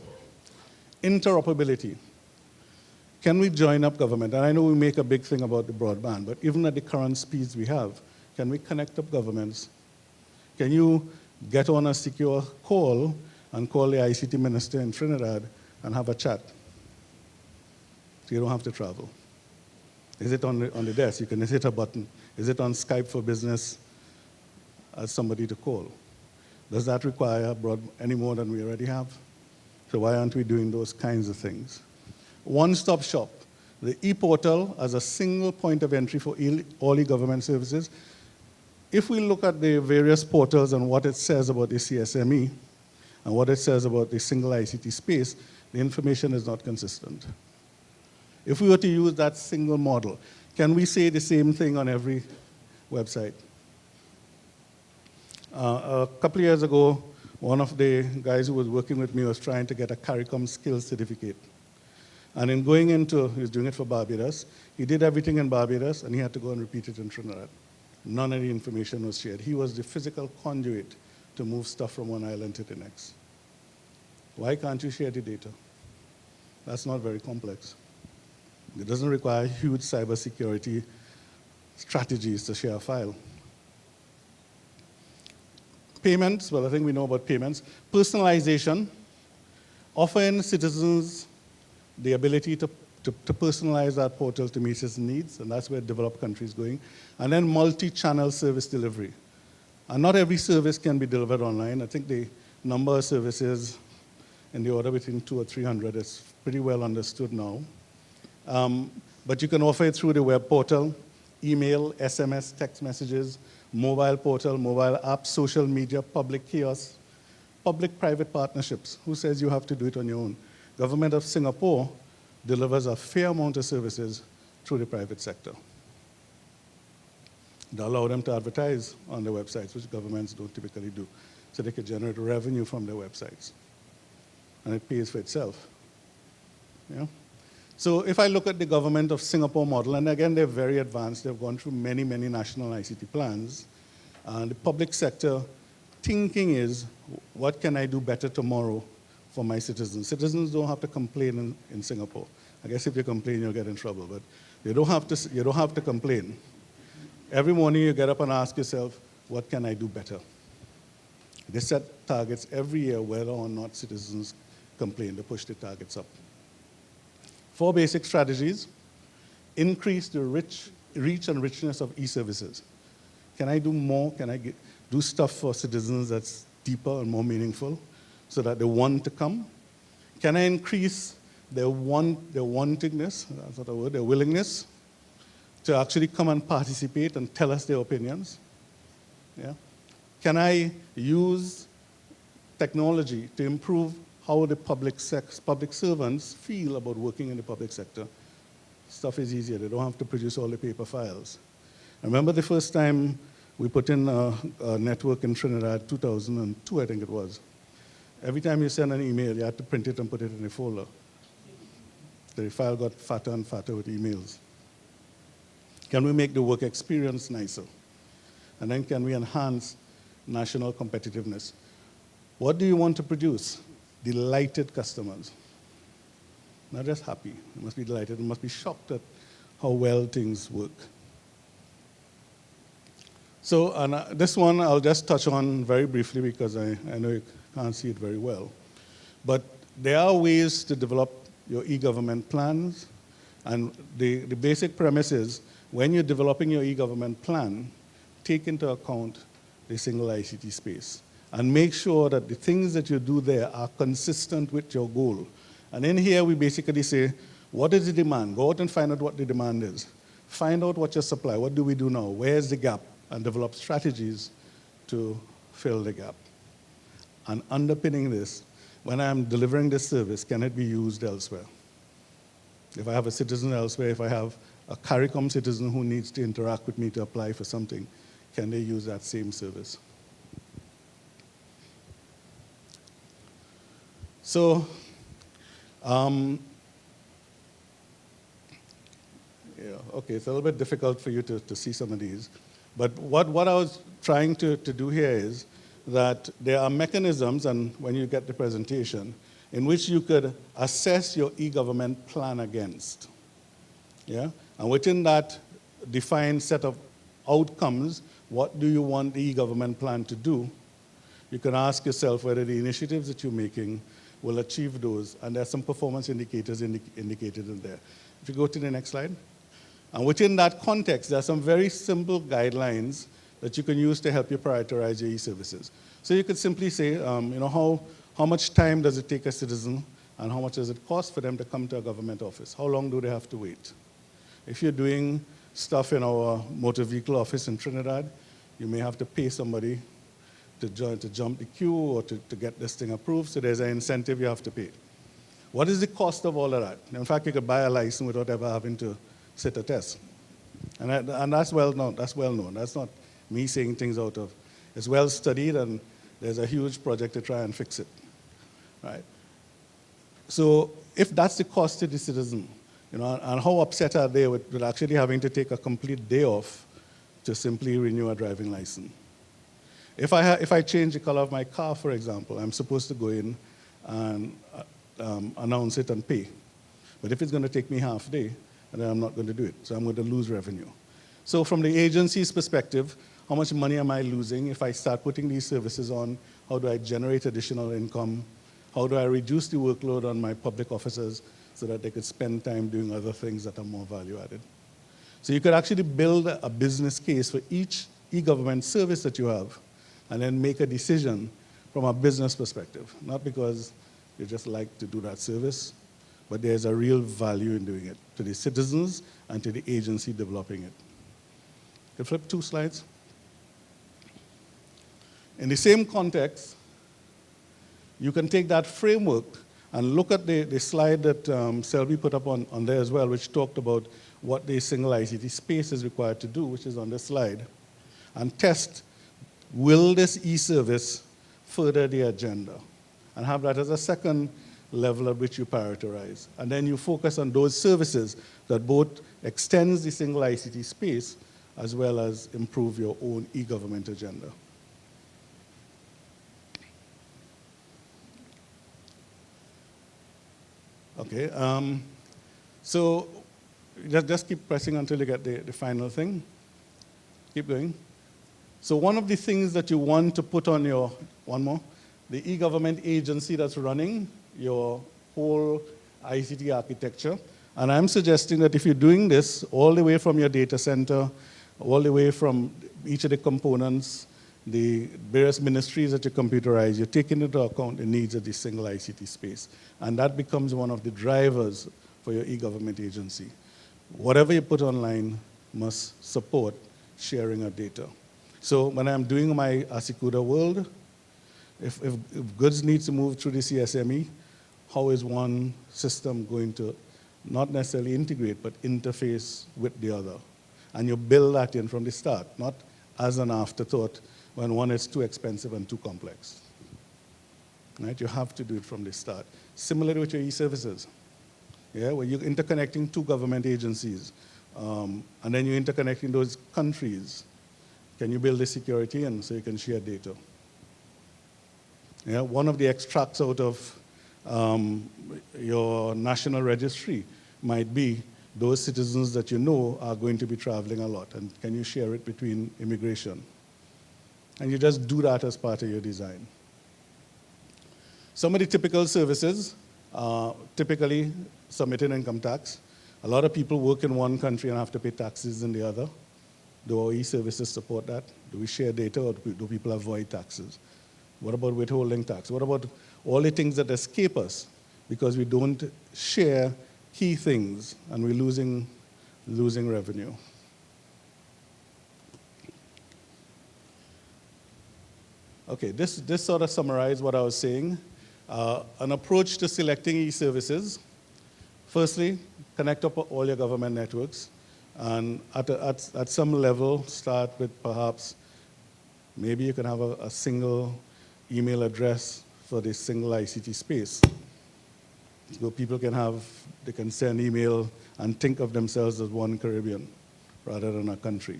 Interoperability. Can we join up government? And I know we make a big thing about the broadband, but even at the current speeds we have, can we connect up governments? Can you get on a secure call and call the ICT minister in Trinidad and have a chat? So you don't have to travel. Is it on the desk? You can hit a button. Is it on Skype for Business as somebody to call? Does that require any more than we already have? So why aren't we doing those kinds of things? One-stop shop. The e-portal as a single point of entry for all e-government services. if we look at the various portals and what it says about the CSME and what it says about the single ICT space, the information is not consistent. If we were to use that single model, can we say the same thing on every website? A couple of years ago, one of the guys who was working with me was trying to get a CARICOM skills certificate. And in going into, he was doing it for Barbados, he did everything in Barbados and he had to go and repeat it in Trinidad. None of the information was shared. He was the physical conduit to move stuff from one island to the next. Why can't you share the data? That's not very complex. It doesn't require huge cybersecurity strategies to share a file. Payments, well, I think we know about payments. Personalization, offering citizens the ability to personalize that portal to meet its needs, and that's where developed countries are going. And then multi-channel service delivery. And not every service can be delivered online. I think the number of services in the order between 200 or 300 is pretty well understood now. But you can offer it through the web portal, email, SMS, text messages, mobile portal, mobile apps, social media, public kiosks, public-private partnerships. Who says you have to do it on your own? Government of Singapore delivers a fair amount of services through the private sector. They allow them to advertise on their websites, which governments don't typically do, so they can generate revenue from their websites. And it pays for itself. Yeah? So if I look at the government of Singapore model, and again, they're very advanced. They've gone through many, many national ICT plans. And the public sector thinking is, what can I do better tomorrow for my citizens? Citizens don't have to complain in Singapore. I guess if you complain, you'll get in trouble. But you don't have to complain. Every morning you get up and ask yourself, what can I do better? They set targets every year, whether or not citizens complain. They push the targets up. 4 basic strategies. Increase the reach and richness of e-services. Can I do more? Can I do stuff for citizens that's deeper and more meaningful so that they want to come? Can I increase their wantingness, that's not a word, their willingness to actually come and participate and tell us their opinions? Yeah? Can I use technology to improve how the public servants feel about working in the public sector? Stuff is easier. They don't have to produce all the paper files. I remember the first time we put in a network in Trinidad, 2002, I think it was. Every time you send an email, you had to print it and put it in a folder. The file got fatter and fatter with emails. Can we make the work experience nicer? And then can we enhance national competitiveness? What do you want to produce? Delighted customers. Not just happy. They must be delighted. They must be shocked at how well things work. So this one I'll just touch on very briefly because I know you can't see it very well. But there are ways to develop your e-government plans. And the basic premise is when you're developing your e-government plan, take into account the single ICT space. And make sure that the things that you do there are consistent with your goal. And in here, we basically say, what is the demand? Go out and find out what the demand is. Find out what your supply, what do we do now? Where's the gap? And develop strategies to fill the gap. And underpinning this, when I'm delivering this service, can it be used elsewhere? If I have a citizen elsewhere, if I have a CARICOM citizen who needs to interact with me to apply for something, can they use that same service? So, okay, it's a little bit difficult for you to see some of these. But what I was trying to do here is that there are mechanisms, and when you get the presentation, in which you could assess your e-government plan against. Yeah? And within that defined set of outcomes, what do you want the e-government plan to do? You can ask yourself whether the initiatives that you're making will achieve those, and there are some performance indicators indicated in there. If you go to the next slide. And within that context, there are some very simple guidelines that you can use to help you prioritize your e-services. So you could simply say, how much time does it take a citizen, and how much does it cost for them to come to a government office? How long do they have to wait? If you're doing stuff in our motor vehicle office in Trinidad, You may have to pay somebody to jump the queue or to get this thing approved, so there's an incentive you have to pay. What is the cost of all of that? In fact, you could buy a license without ever having to sit a test. And that's well known. That's well known. That's not me saying things out of. It's well studied, and there's a huge project to try and fix it, right? So if that's the cost to the citizen, and how upset are they with actually having to take a complete day off to simply renew a driving license? If I change the color of my car, for example, I'm supposed to go in and announce it and pay. But if it's going to take me half a day, then I'm not going to do it. So I'm going to lose revenue. So from the agency's perspective, how much money am I losing if I start putting these services on? How do I generate additional income? How do I reduce the workload on my public officers so that they could spend time doing other things that are more value added? So you could actually build a business case for each e-government service that you have and then make a decision from a business perspective, not because you just like to do that service, but there's a real value in doing it to the citizens and to the agency developing it. You flip 2 slides. In the same context, you can take that framework and look at the slide that Selby put up on there as well, which talked about what the single ICT space is required to do, which is on this slide, and test, will this e-service further the agenda? And have that as a second level at which you prioritize. And then you focus on those services that both extends the single ICT space as well as improve your own e-government agenda. Okay, so just keep pressing until you get the final thing. Keep going. So one of the things that you want to put on your, one more, the e-government agency that's running your whole ICT architecture. And I'm suggesting that if you're doing this all the way from your data center, all the way from each of the components, the various ministries that you computerize, you're taking into account the needs of the single ICT space. And that becomes one of the drivers for your e-government agency. Whatever you put online must support sharing of data. So when I'm doing my Asikuda world, if goods need to move through the CSME, how is one system going to not necessarily integrate, but interface with the other? And you build that in from the start, not as an afterthought when one is too expensive and too complex. Right? You have to do it from the start. Similarly with your e-services, yeah, where you're interconnecting 2 government agencies, and then you're interconnecting those countries. Can you build the security and so you can share data? Yeah, one of the extracts out of your national registry might be those citizens that you know are going to be traveling a lot, and can you share it between immigration? And you just do that as part of your design. Some of the typical services are typically submitting income tax. A lot of people work in one country and have to pay taxes in the other. Do our e-services support that? Do we share data, or do people avoid taxes? What about withholding tax? What about all the things that escape us because we don't share key things and we're losing revenue? Okay, this sort of summarizes what I was saying. An approach to selecting e-services. Firstly, connect up all your government networks. And at some level, start with perhaps, maybe you can have a single email address for this single ICT space. So people they can send email and think of themselves as one Caribbean rather than a country.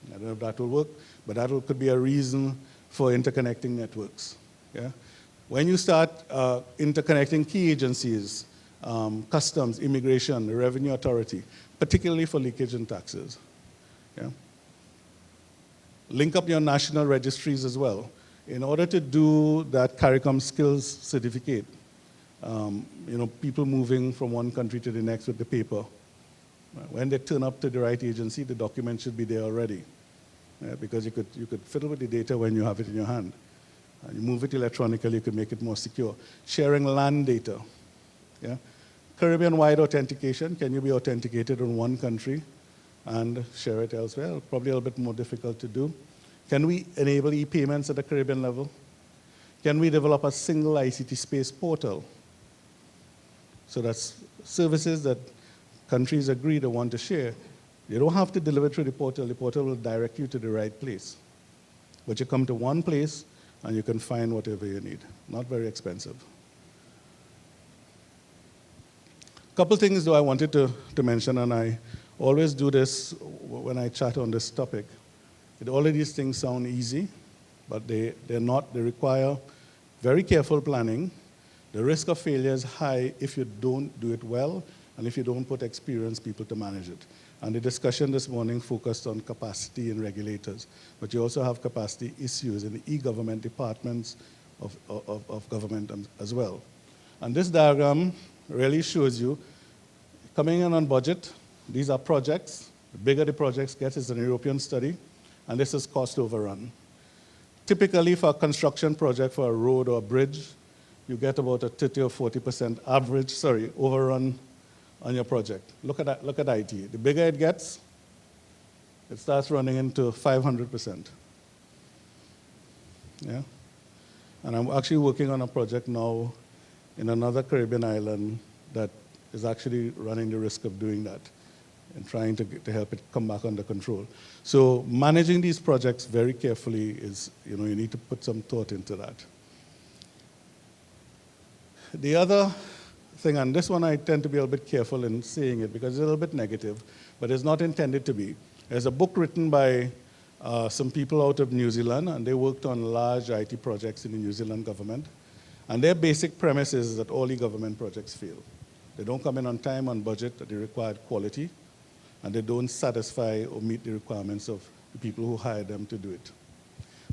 I don't know if that will work, but that could be a reason for interconnecting networks. Yeah? When you start interconnecting key agencies, customs, immigration, the revenue authority, particularly for leakage and taxes. Yeah? Link up your national registries as well. In order to do that CARICOM skills certificate, people moving from one country to the next with the paper, when they turn up to the right agency, the document should be there already. Because you could fiddle with the data when you have it in your hand. You move it electronically, you could make it more secure. Sharing land data. Yeah? Caribbean-wide authentication, can you be authenticated in one country and share it elsewhere? Probably a little bit more difficult to do. Can we enable e-payments at the Caribbean level? Can we develop a single ICT space portal? So that's services that countries agree they want to share. You don't have to deliver through the portal. The portal will direct you to the right place. But you come to one place and you can find whatever you need. Not very expensive. A couple things though I wanted to mention, and I always do this when I chat on this topic. All of these things sound easy, but they're not. They require very careful planning. The risk of failure is high if you don't do it well and if you don't put experienced people to manage it. And the discussion this morning focused on capacity in regulators, but you also have capacity issues in the e-government departments of government as well. And this diagram really shows you, coming in on budget, these are projects. The bigger the projects get, it's an European study, and this is cost overrun. Typically for a construction project, for a road or a bridge, you get about a 30 or 40% overrun on your project. Look at IT. The bigger it gets, it starts running into 500%. Yeah? And I'm actually working on a project now in another Caribbean island that is actually running the risk of doing that and trying to help it come back under control. So managing these projects very carefully is, you need to put some thought into that. The other thing, and this one I tend to be a little bit careful in saying it because it's a little bit negative, but it's not intended to be. There's a book written by some people out of New Zealand, and they worked on large IT projects in the New Zealand government. And their basic premise is that all e-government projects fail. They don't come in on time, on budget, at the required quality, and they don't satisfy or meet the requirements of the people who hired them to do it.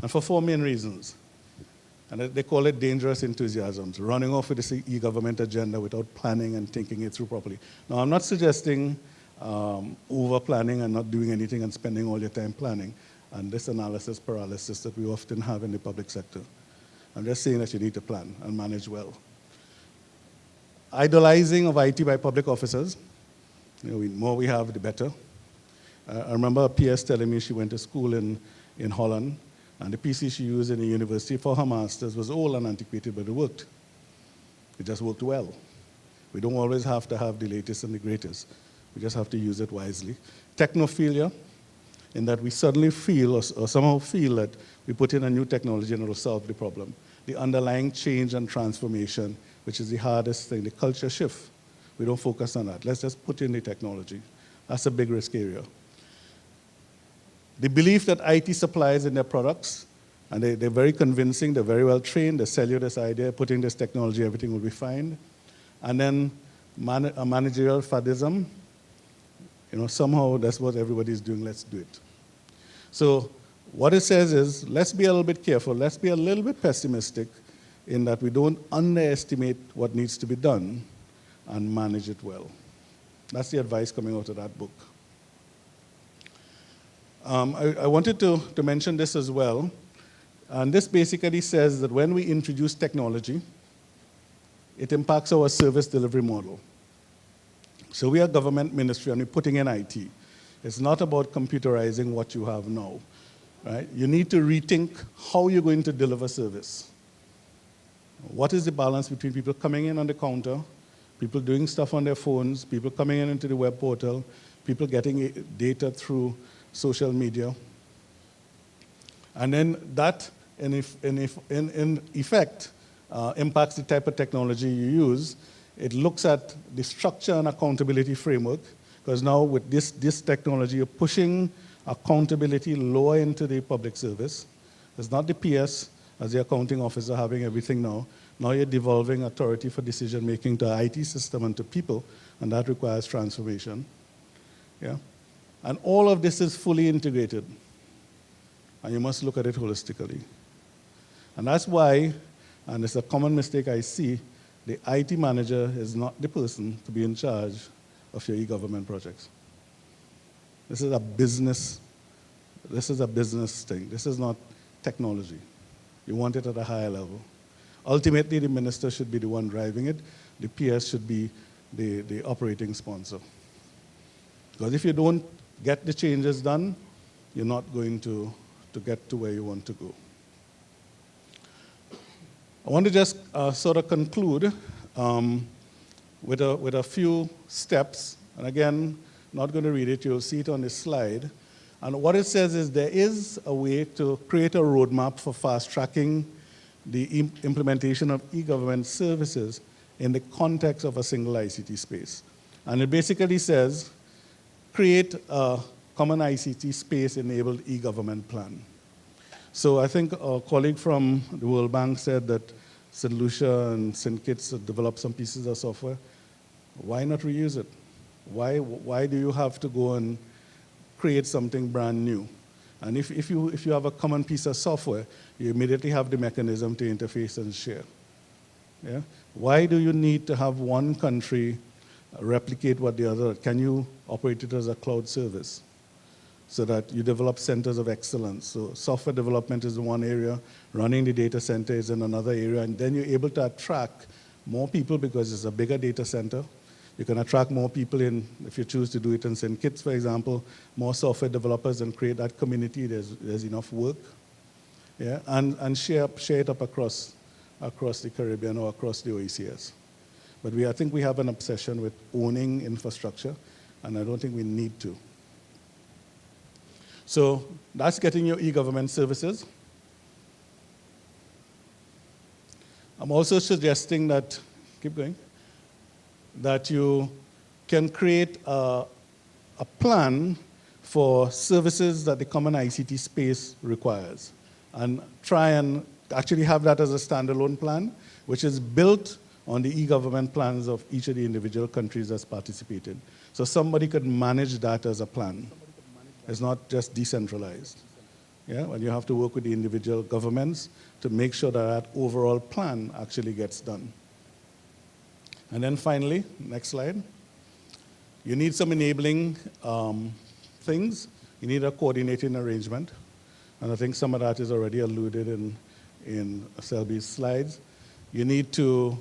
And for 4 main reasons. And they call it dangerous enthusiasms, running off with this e-government agenda without planning and thinking it through properly. Now, I'm not suggesting over-planning and not doing anything and spending all your time planning, and this analysis paralysis that we often have in the public sector. I'm just saying that you need to plan and manage well. Idolizing of IT by public officers. The more we have, the better. I remember a PS telling me she went to school in Holland, and the PC she used in the university for her master's was old and antiquated, but it worked. It just worked well. We don't always have to have the latest and the greatest. We just have to use it wisely. Technophilia, in that we suddenly feel or somehow feel that we put in a new technology and it will solve the problem. The underlying change and transformation, which is the hardest thing, the culture shift. We don't focus on that. Let's just put in the technology. That's a big risk area. The belief that IT supplies in their products, and they're very convincing, they're very well trained, they sell you this idea, putting this technology, everything will be fine. And then a managerial fadism, somehow that's what everybody's doing, let's do it. So what it says is, let's be a little bit careful, let's be a little bit pessimistic in that we don't underestimate what needs to be done and manage it well. That's the advice coming out of that book. I wanted to mention this as well. And this basically says that when we introduce technology, it impacts our service delivery model. So we are a government ministry and we're putting in IT. It's not about computerizing what you have now. Right? You need to rethink how you're going to deliver service. What is the balance between people coming in on the counter, people doing stuff on their phones, people coming in into the web portal, people getting data through social media. And then that, in effect, impacts the type of technology you use. It looks at the structure and accountability framework, because now with this technology, you're pushing accountability lower into the public service. It's not the PS, as the accounting officer, having everything now. Now you're devolving authority for decision-making to IT system and to people, and that requires transformation. Yeah? And all of this is fully integrated, and you must look at it holistically. And that's why, and it's a common mistake I see, the IT manager is not the person to be in charge of your e-government projects. This is a business thing. This is not technology. You want it at a higher level. Ultimately, the minister should be the one driving it. The PS should be the operating sponsor. Because if you don't get the changes done, you're not going to get to where you want to go. I want to just sort of conclude with a few steps. And again, not going to read it, you'll see it on this slide. And what it says is there is a way to create a roadmap for fast-tracking the implementation of e-government services in the context of a single ICT space. And it basically says, create a common ICT space-enabled e-government plan. So I think a colleague from the World Bank said that St. Lucia and St. Kitts developed some pieces of software. Why not reuse it? Why do you have to go and create something brand new? And if you have a common piece of software, you immediately have the mechanism to interface and share. Yeah? Why do you need to have one country replicate what the other? Can you operate it as a cloud service so that you develop centers of excellence? So software development is one area, running the data center is in another area, and then you're able to attract more people because it's a bigger data center. You can attract more people in, if you choose to do it in St. Kitts, for example, more software developers and create that community. There's enough work. Yeah? And share it up across the Caribbean or across the OECS. But I think we have an obsession with owning infrastructure, and I don't think we need to. So that's getting your e-government services. I'm also suggesting that, keep going, that you can create a plan for services that the common ICT space requires, and try and actually have that as a standalone plan, which is built on the e-government plans of each of the individual countries that's participated. So somebody could manage that as a plan. It's not just decentralized. Yeah? And you have to work with the individual governments to make sure that that overall plan actually gets done. And then finally, next slide. You need some enabling things. You need a coordinating arrangement. And I think some of that is already alluded in Selby's slides. You need to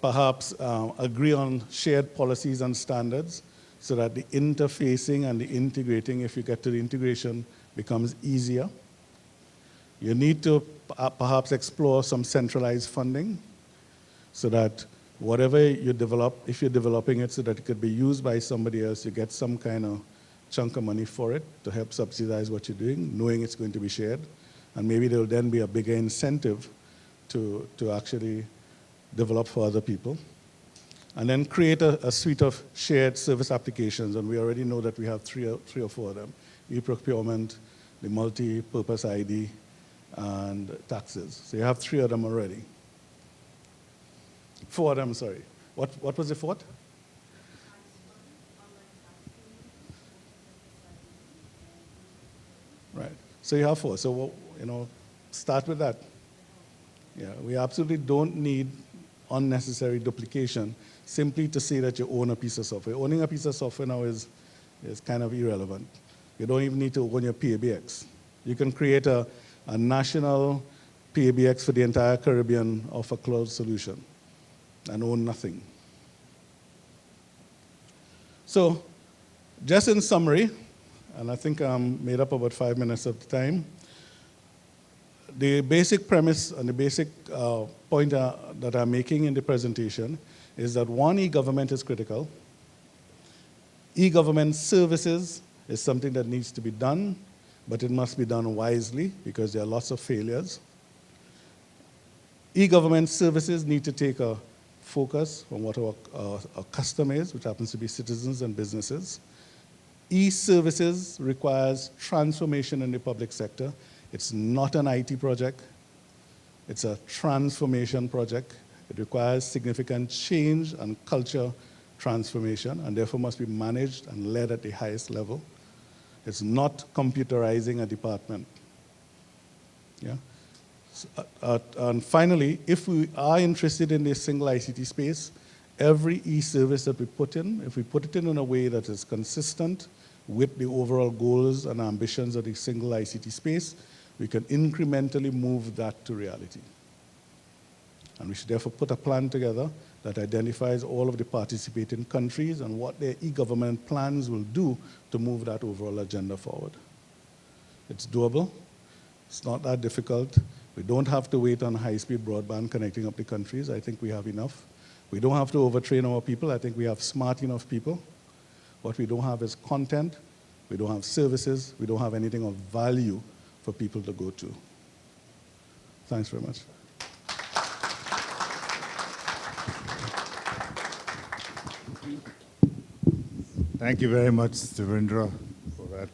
perhaps agree on shared policies and standards so that the interfacing and the integrating, if you get to the integration, becomes easier. You need to perhaps explore some centralized funding so that whatever you develop, if you're developing it so that it could be used by somebody else, you get some kind of chunk of money for it to help subsidize what you're doing, knowing it's going to be shared. And maybe there will then be a bigger incentive to actually develop for other people. And then create a suite of shared service applications, and we already know that we have three or four of them. E-procurement, the multi-purpose ID, and taxes. So you have 3 of them already. 4 of them, sorry. What was the 4th? Right. So you have 4. So, start with that. Yeah, we absolutely don't need unnecessary duplication simply to say that you own a piece of software. Owning a piece of software now is kind of irrelevant. You don't even need to own your PABX. You can create a national PABX for the entire Caribbean of a cloud solution and own nothing. So, just in summary, and I think I'm made up about 5 minutes of the time, the basic premise and the basic point that I'm making in the presentation is that one, e-government is critical. E-government services is something that needs to be done, but it must be done wisely because there are lots of failures. E-government services need to take a focus on what our customer is, which happens to be citizens and businesses. E-services requires transformation in the public sector. It's not an IT project. It's a transformation project. It requires significant change and culture transformation, and therefore must be managed and led at the highest level. It's not computerizing a department. Yeah? And finally, if we are interested in this single ICT space, every e-service that we put in, if we put it in a way that is consistent with the overall goals and ambitions of the single ICT space, we can incrementally move that to reality. And we should therefore put a plan together that identifies all of the participating countries and what their e-government plans will do to move that overall agenda forward. It's doable. It's not that difficult. We don't have to wait on high-speed broadband connecting up the countries. I think we have enough. We don't have to overtrain our people. I think we have smart enough people. What we don't have is content. We don't have services. We don't have anything of value for people to go to. Thanks very much. Thank you very much, Devendra, for that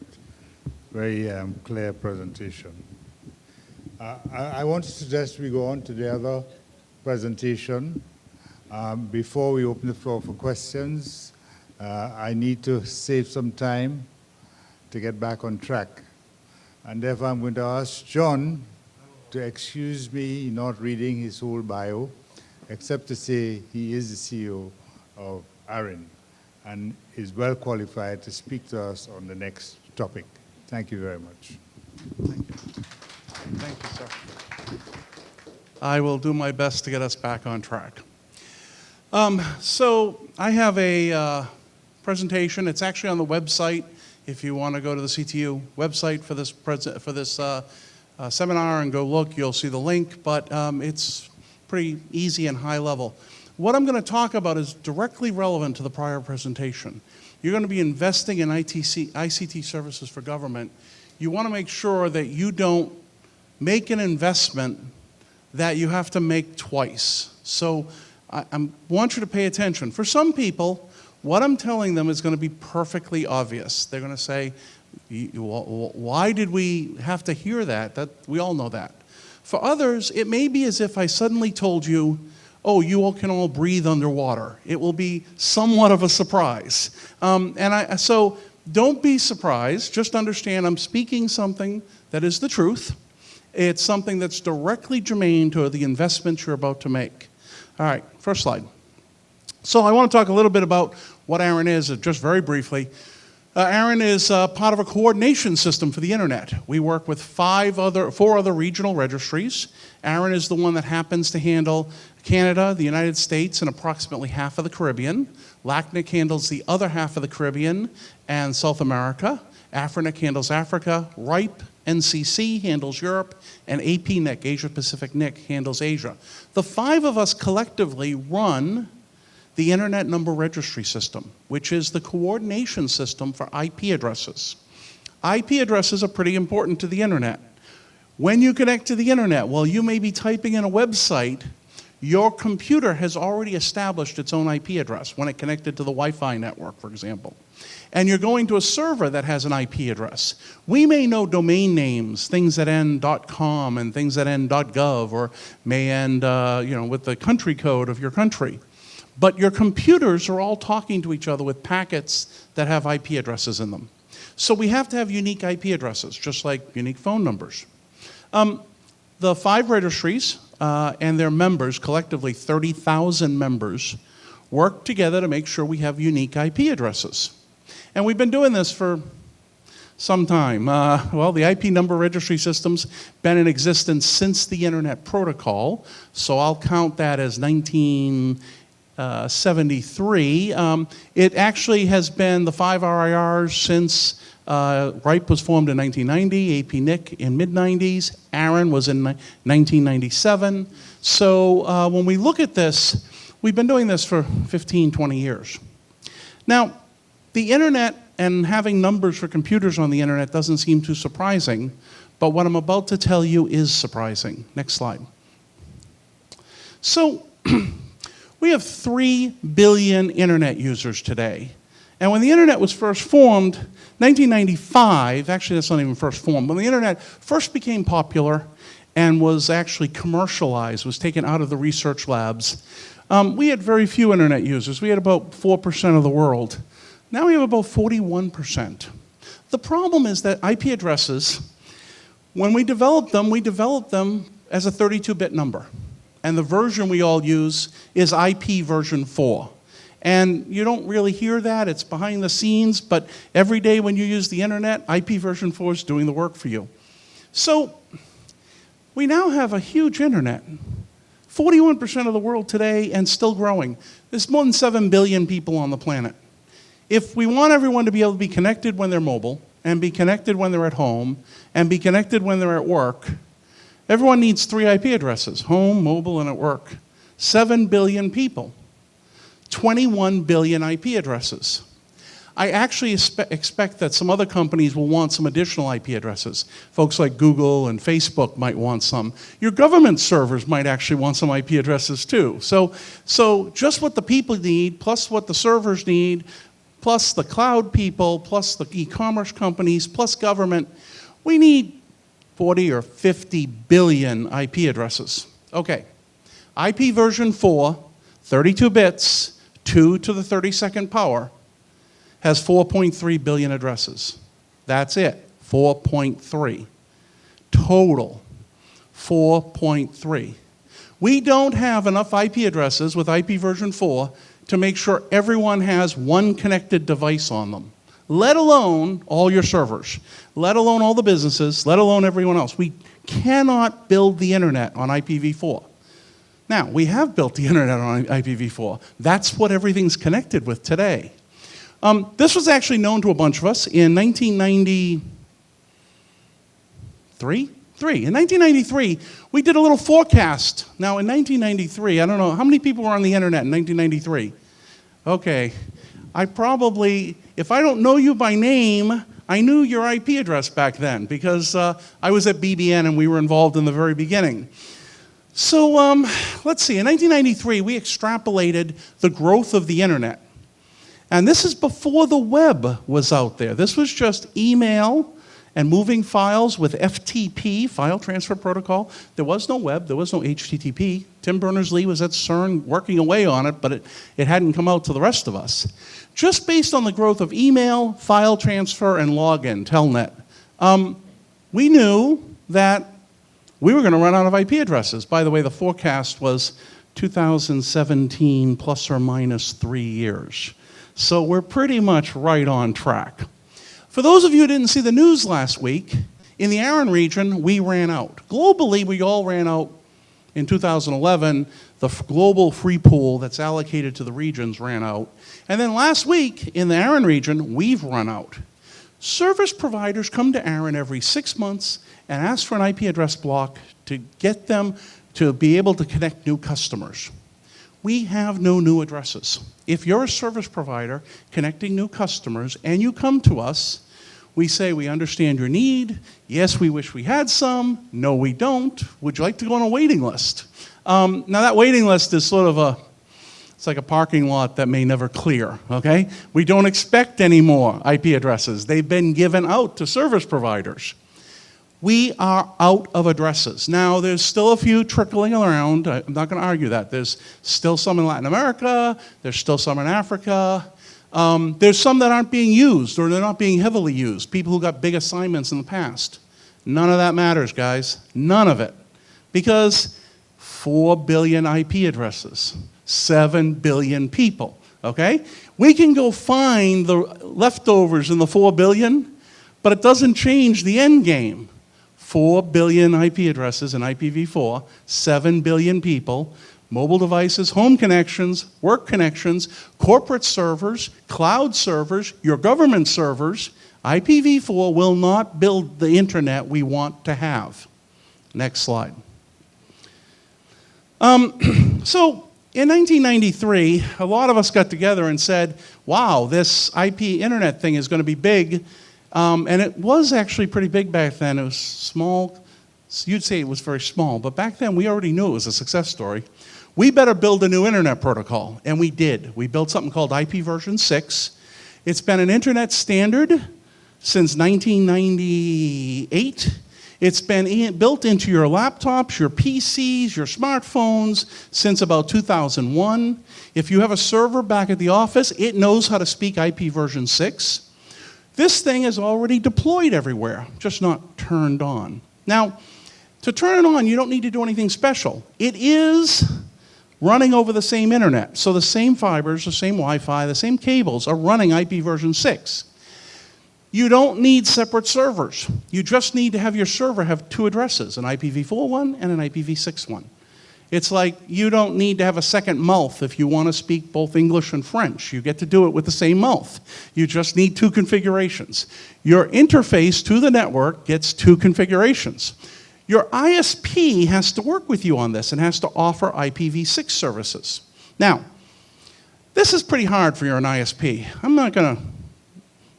very clear presentation. I want to suggest we go on to the other presentation. Before we open the floor for questions, I need to save some time to get back on track. And therefore, I'm going to ask John to excuse me not reading his whole bio, except to say he is the CEO of ARIN and is well qualified to speak to us on the next topic. Thank you very much. Thank you. Thank you, sir. I will do my best to get us back on track. So I have a presentation. It's actually on the website. If you want to go to the CTU website for this seminar and go look, you'll see the link. But it's pretty easy and high level. What I'm going to talk about is directly relevant to the prior presentation. You're going to be investing in ICT services for government. You want to make sure that you don't make an investment that you have to make twice. So I want you to pay attention. For some people, what I'm telling them is going to be perfectly obvious. They're going to say, why did we have to hear that? We all know that. For others, it may be as if I suddenly told you, oh, you all can all breathe underwater. It will be somewhat of a surprise. So don't be surprised. Just understand I'm speaking something that is the truth. It's something that's directly germane to the investments you're about to make. All right, first slide. So I want to talk a little bit about what ARIN is, just very briefly. ARIN is part of a coordination system for the internet. We work with four other regional registries. ARIN is the one that happens to handle Canada, the United States, and approximately half of the Caribbean. LACNIC handles the other half of the Caribbean and South America. AFRINIC handles Africa. RIPE, NCC handles Europe, and APNIC, Asia Pacific NIC, handles Asia. The five of us collectively run the Internet Number Registry System, which is the coordination system for IP addresses. IP addresses are pretty important to the internet. When you connect to the internet, while you may be typing in a website, your computer has already established its own IP address when it connected to the Wi-Fi network, for example. And you're going to a server that has an IP address. We may know domain names, things that end .com and things that end .gov, or may end with the country code of your country. But your computers are all talking to each other with packets that have IP addresses in them. So we have to have unique IP addresses, just like unique phone numbers. The five registries and their members, collectively 30,000 members, work together to make sure we have unique IP addresses. And we've been doing this for some time. Well, the IP number registry system's been in existence since the Internet Protocol, so I'll count that as 1973. It actually has been the five RIRs since RIPE was formed in 1990, APNIC in mid-90s, ARIN was in 1997. So when we look at this, we've been doing this for 15, 20 years. Now, the internet and having numbers for computers on the internet doesn't seem too surprising, but what I'm about to tell you is surprising. Next slide. So, we have 3 billion internet users today. And when the internet was first formed, 1995, actually that's not even first formed, when the internet first became popular and was actually commercialized, was taken out of the research labs, we had very few internet users. We had about 4% of the world. Now we have about 41%. The problem is that IP addresses, when we developed them as a 32-bit number. And the version we all use is IP version 4. And you don't really hear that, it's behind the scenes, but every day when you use the internet, IP version 4 is doing the work for you. So we now have a huge internet. 41% of the world today and still growing. There's more than 7 billion people on the planet. If we want everyone to be able to be connected when they're mobile, and be connected when they're at home and be connected when they're at work, everyone needs 3 IP addresses, home, mobile, and at work. 7 billion people, 21 billion IP addresses. I actually expect that some other companies will want some additional IP addresses. Folks like Google and Facebook might want some. Your government servers might actually want some IP addresses too. So just what the people need, plus what the servers need, plus the cloud people, plus the e-commerce companies, plus government, we need 40 or 50 billion IP addresses. Okay, IP version 4, 32 bits, 2 to the 32nd power, has 4.3 billion addresses. That's it, 4.3. Total, 4.3. We don't have enough IP addresses with IP version 4 to make sure everyone has one connected device on them, let alone all your servers, let alone all the businesses, let alone everyone else. We cannot build the internet on IPv4. Now, we have built the internet on IPv4. That's what everything's connected with today. This was actually known to a bunch of us in 1993. In 1993, we did a little forecast. Now, in 1993, I don't know, how many people were on the internet in 1993? Okay, I probably, if I don't know you by name, I knew your IP address back then because I was at BBN and we were involved in the very beginning. So let's see, in 1993, we extrapolated the growth of the internet. And this is before the web was out there. This was just email and moving files with FTP, File Transfer Protocol. There was no web, there was no HTTP. Tim Berners-Lee was at CERN working away on it, but it hadn't come out to the rest of us. Just based on the growth of email, file transfer, and login, Telnet, we knew that we were going to run out of IP addresses. By the way, the forecast was 2017 plus or minus 3 years. So we're pretty much right on track. For those of you who didn't see the news last week, in the ARIN region, we ran out. Globally, we all ran out in 2011. The global free pool that's allocated to the regions ran out. And then last week, in the ARIN region, we've run out. Service providers come to ARIN every 6 months and ask for an IP address block to get them to be able to connect new customers. We have no new addresses. If you're a service provider connecting new customers and you come to us, we say we understand your need. Yes, we wish we had some. No, we don't. Would you like to go on a waiting list? Now that waiting list is sort of it's like a parking lot that may never clear, okay? We don't expect any more IP addresses. They've been given out to service providers. We are out of addresses. Now, there's still a few trickling around. I'm not going to argue that. There's still some in Latin America. There's still some in Africa. There's some that aren't being used or they're not being heavily used. People who got big assignments in the past. None of that matters, guys. None of it. Because 4 billion IP addresses, 7 billion people, okay? We can go find the leftovers in the 4 billion, but it doesn't change the end game. 4 billion IP addresses in IPv4, 7 billion people, mobile devices, home connections, work connections, corporate servers, cloud servers, your government servers. IPv4 will not build the internet we want to have. Next slide. So in 1993, a lot of us got together and said, wow, this IP internet thing is going to be big. And it was actually pretty big back then. It was small. You'd say it was very small, but back then we already knew it was a success story. We better build a new internet protocol, and we did. We built something called IP version 6. It's been an internet standard since 1998. It's been built into your laptops, your PCs, your smartphones since about 2001. If you have a server back at the office, it knows how to speak IP version 6. This thing is already deployed everywhere, just not turned on. Now, to turn it on, you don't need to do anything special. It is running over the same internet. So the same fibers, the same Wi-Fi, the same cables are running IP version 6. You don't need separate servers. You just need to have your server have 2 addresses, an IPv4 one and an IPv6 one. It's like you don't need to have a second mouth if you want to speak both English and French. You get to do it with the same mouth. You just need 2 configurations. Your interface to the network gets 2 configurations. Your ISP has to work with you on this and has to offer IPv6 services. Now, this is pretty hard for an ISP. I'm not going to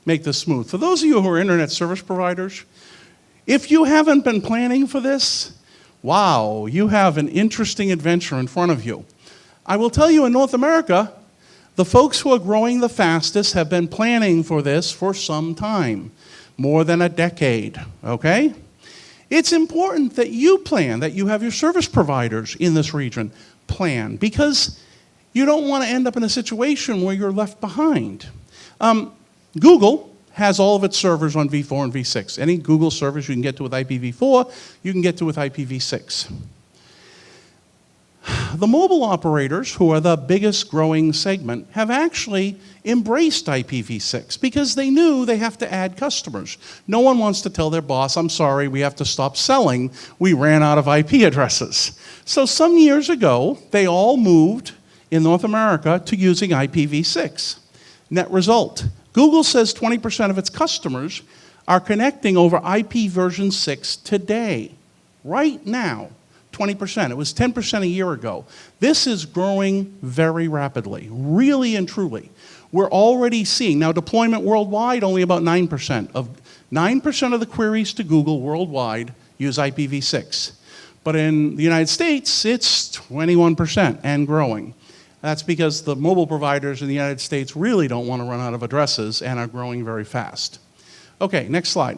make this smooth. For those of you who are internet service providers, if you haven't been planning for this, wow, you have an interesting adventure in front of you. I will tell you, in North America, the folks who are growing the fastest have been planning for this for some time, more than a decade, okay? It's important that you plan, that you have your service providers in this region plan, because you don't want to end up in a situation where you're left behind. Google has all of its servers on v4 and v6. Any Google servers you can get to with IPv4, you can get to with IPv6. The mobile operators, who are the biggest growing segment, have actually embraced IPv6 because they knew they have to add customers. No one wants to tell their boss, I'm sorry, we have to stop selling. We ran out of IP addresses. So some years ago, they all moved in North America to using IPv6. Net result, Google says 20% of its customers are connecting over IP version 6 today. Right now, 20%. It was 10% a year ago. This is growing very rapidly, really and truly. We're already seeing, now deployment worldwide, only about 9%. 9% of the queries to Google worldwide use IPv6. But in the United States, it's 21% and growing. That's because the mobile providers in the United States really don't want to run out of addresses and are growing very fast. Okay, next slide.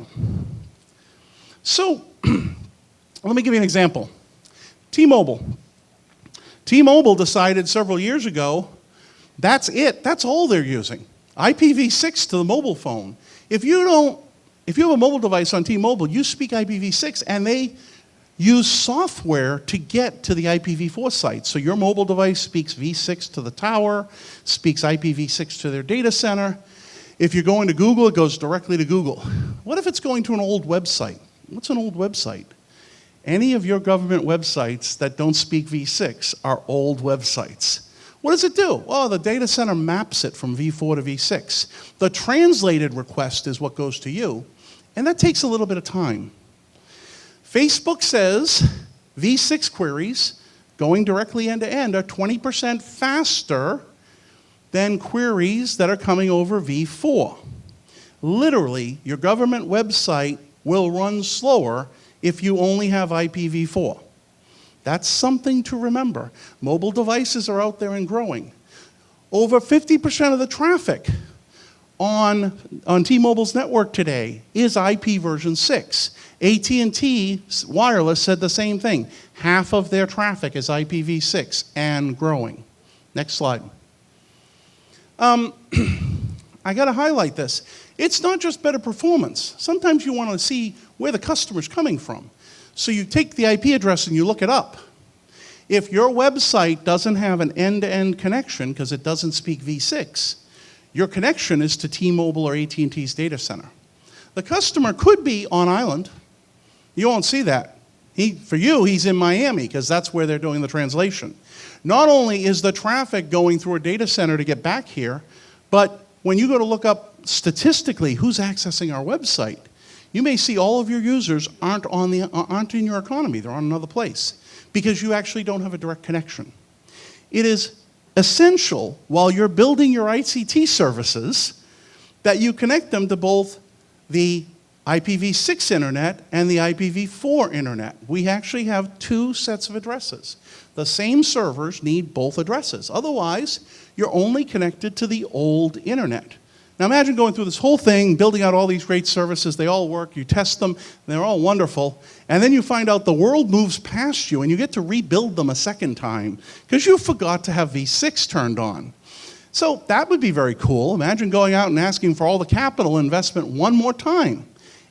So, let me give you an example. T-Mobile. T-Mobile decided several years ago, that's it, that's all they're using. IPv6 to the mobile phone. If you have a mobile device on T-Mobile, you speak IPv6 and they use software to get to the IPv4 site. So your mobile device speaks v6 to the tower, speaks IPv6 to their data center. If you're going to Google, it goes directly to Google. What if it's going to an old website? What's an old website? Any of your government websites that don't speak v6 are old websites. What does it do? Well, the data center maps it from v4 to v6. The translated request is what goes to you, and that takes a little bit of time. Facebook says v6 queries going directly end-to-end are 20% faster than queries that are coming over v4. Literally, your government website will run slower if you only have IPv4. That's something to remember. Mobile devices are out there and growing. Over 50% of the traffic on T-Mobile's network today is IP version 6. AT&T Wireless said the same thing. Half of their traffic is IPv6 and growing. Next slide. I got to highlight this. It's not just better performance. Sometimes you want to see where the customer's coming from. So you take the IP address and you look it up. If your website doesn't have an end-to-end connection because it doesn't speak v6, your connection is to T-Mobile or AT&T's data center. The customer could be on island. You won't see that. For you, he's in Miami because that's where they're doing the translation. Not only is the traffic going through a data center to get back here, but when you go to look up statistically who's accessing our website, you may see all of your users aren't in your economy. They're on another place because you actually don't have a direct connection. It is essential while you're building your ICT services that you connect them to both the IPv6 internet and the IPv4 internet. We actually have 2 sets of addresses. The same servers need both addresses. Otherwise, you're only connected to the old internet. Now imagine going through this whole thing, building out all these great services, they all work, you test them, they're all wonderful, and then you find out the world moves past you and you get to rebuild them a second time because you forgot to have v6 turned on. So that would be very cool. Imagine going out and asking for all the capital investment one more time.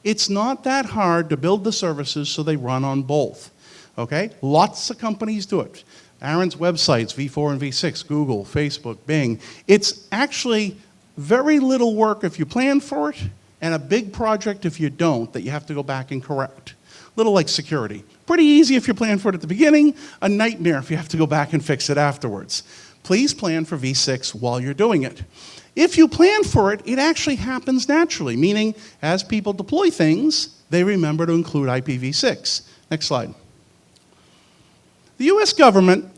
It's not that hard to build the services so they run on both, okay? Lots of companies do it. Aaron's websites, v4 and v6, Google, Facebook, Bing. It's actually very little work if you plan for it, and a big project if you don't that you have to go back and correct. Little like security. Pretty easy if you plan for it at the beginning, a nightmare if you have to go back and fix it afterwards. Please plan for V6 while you're doing it. If you plan for it, it actually happens naturally, meaning as people deploy things, they remember to include IPv6. Next slide. The US government,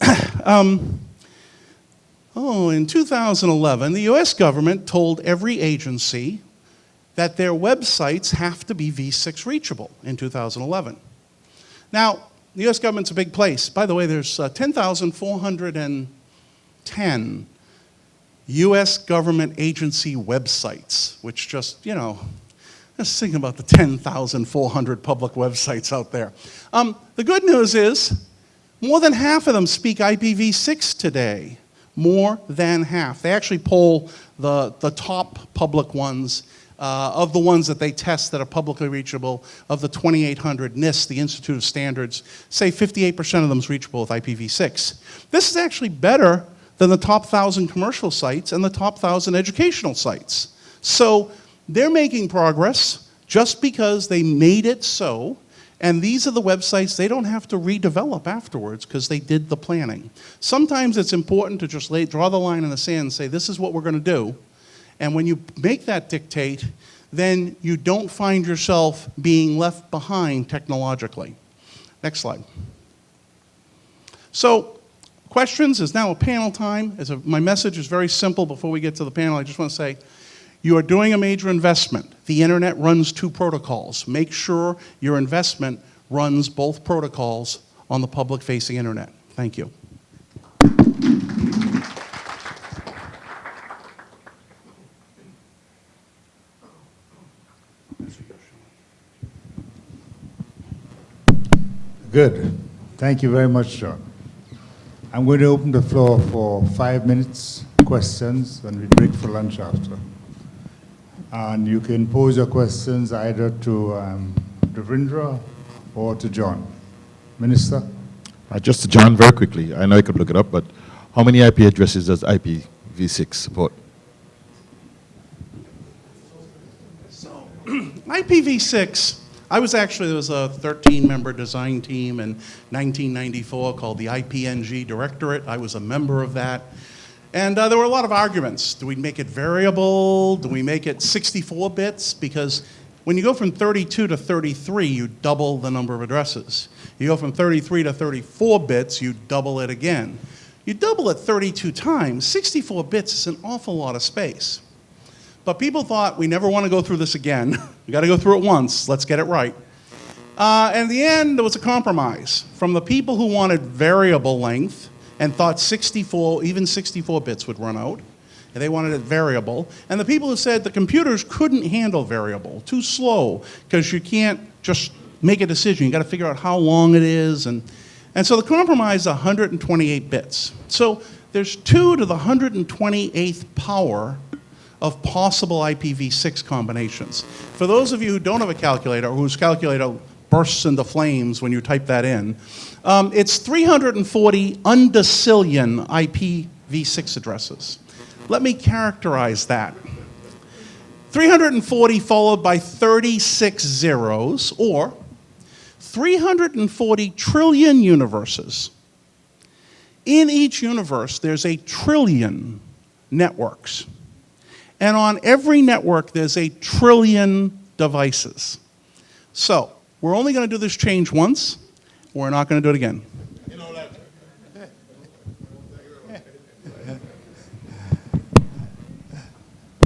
in 2011, the US government told every agency that their websites have to be V6 reachable in 2011. Now, the US government's a big place. By the way, there's 10,410 US government agency websites, which just, just think about the 10,400 public websites out there. The good news is more than half of them speak IPv6 today. More than half. They actually poll the top public ones of the ones that they test that are publicly reachable. Of the 2,800, NIST, the Institute of Standards, say 58% of them is reachable with IPv6. This is actually better than the top 1,000 commercial sites and the top 1,000 educational sites. So they're making progress just because they made it so, and these are the websites they don't have to redevelop afterwards because they did the planning. Sometimes it's important to just draw the line in the sand and say, this is what we're going to do. And when you make that dictate, then you don't find yourself being left behind technologically. Next slide. So, questions is now a panel time. My message is very simple before we get to the panel. I just want to say, you are doing a major investment. The internet runs 2 protocols. Make sure your investment runs both protocols on the public-facing internet. Thank you. Good. Thank you very much, John. I'm going to open the floor for 5 minutes questions when we break for lunch after. And you can pose your questions either to Devendra or to John. Minister? Just to John, very quickly. I know I could look it up, but how many IP addresses does IPv6 support? So, IPv6, there was a 13-member design team in 1994 called the IPNG Directorate. I was a member of that. And there were a lot of arguments. Do we make it variable? Do we make it 64 bits? Because when you go from 32 to 33, you double the number of addresses. You go from 33 to 34 bits, you double it again. You double it 32 times, 64 bits is an awful lot of space. But people thought, we never want to go through this again. We got to go through it once. Let's get it right. And in the end, there was a compromise. From the people who wanted variable length and thought 64, even 64 bits would run out, and they wanted it variable, and the people who said the computers couldn't handle variable, too slow, because you can't just make a decision. You got to figure out how long it is, and so the compromise is 128 bits. So there's 2 to the 128th power of possible IPv6 combinations. For those of you who don't have a calculator, or whose calculator bursts into flames when you type that in, it's 340 undecillion IPv6 addresses. Let me characterize that. 340 followed by 36 zeros, or 340 trillion universes. In each universe, there's a trillion networks. And on every network, there's a trillion devices. So, we're only going to do this change once. We're not going to do it again.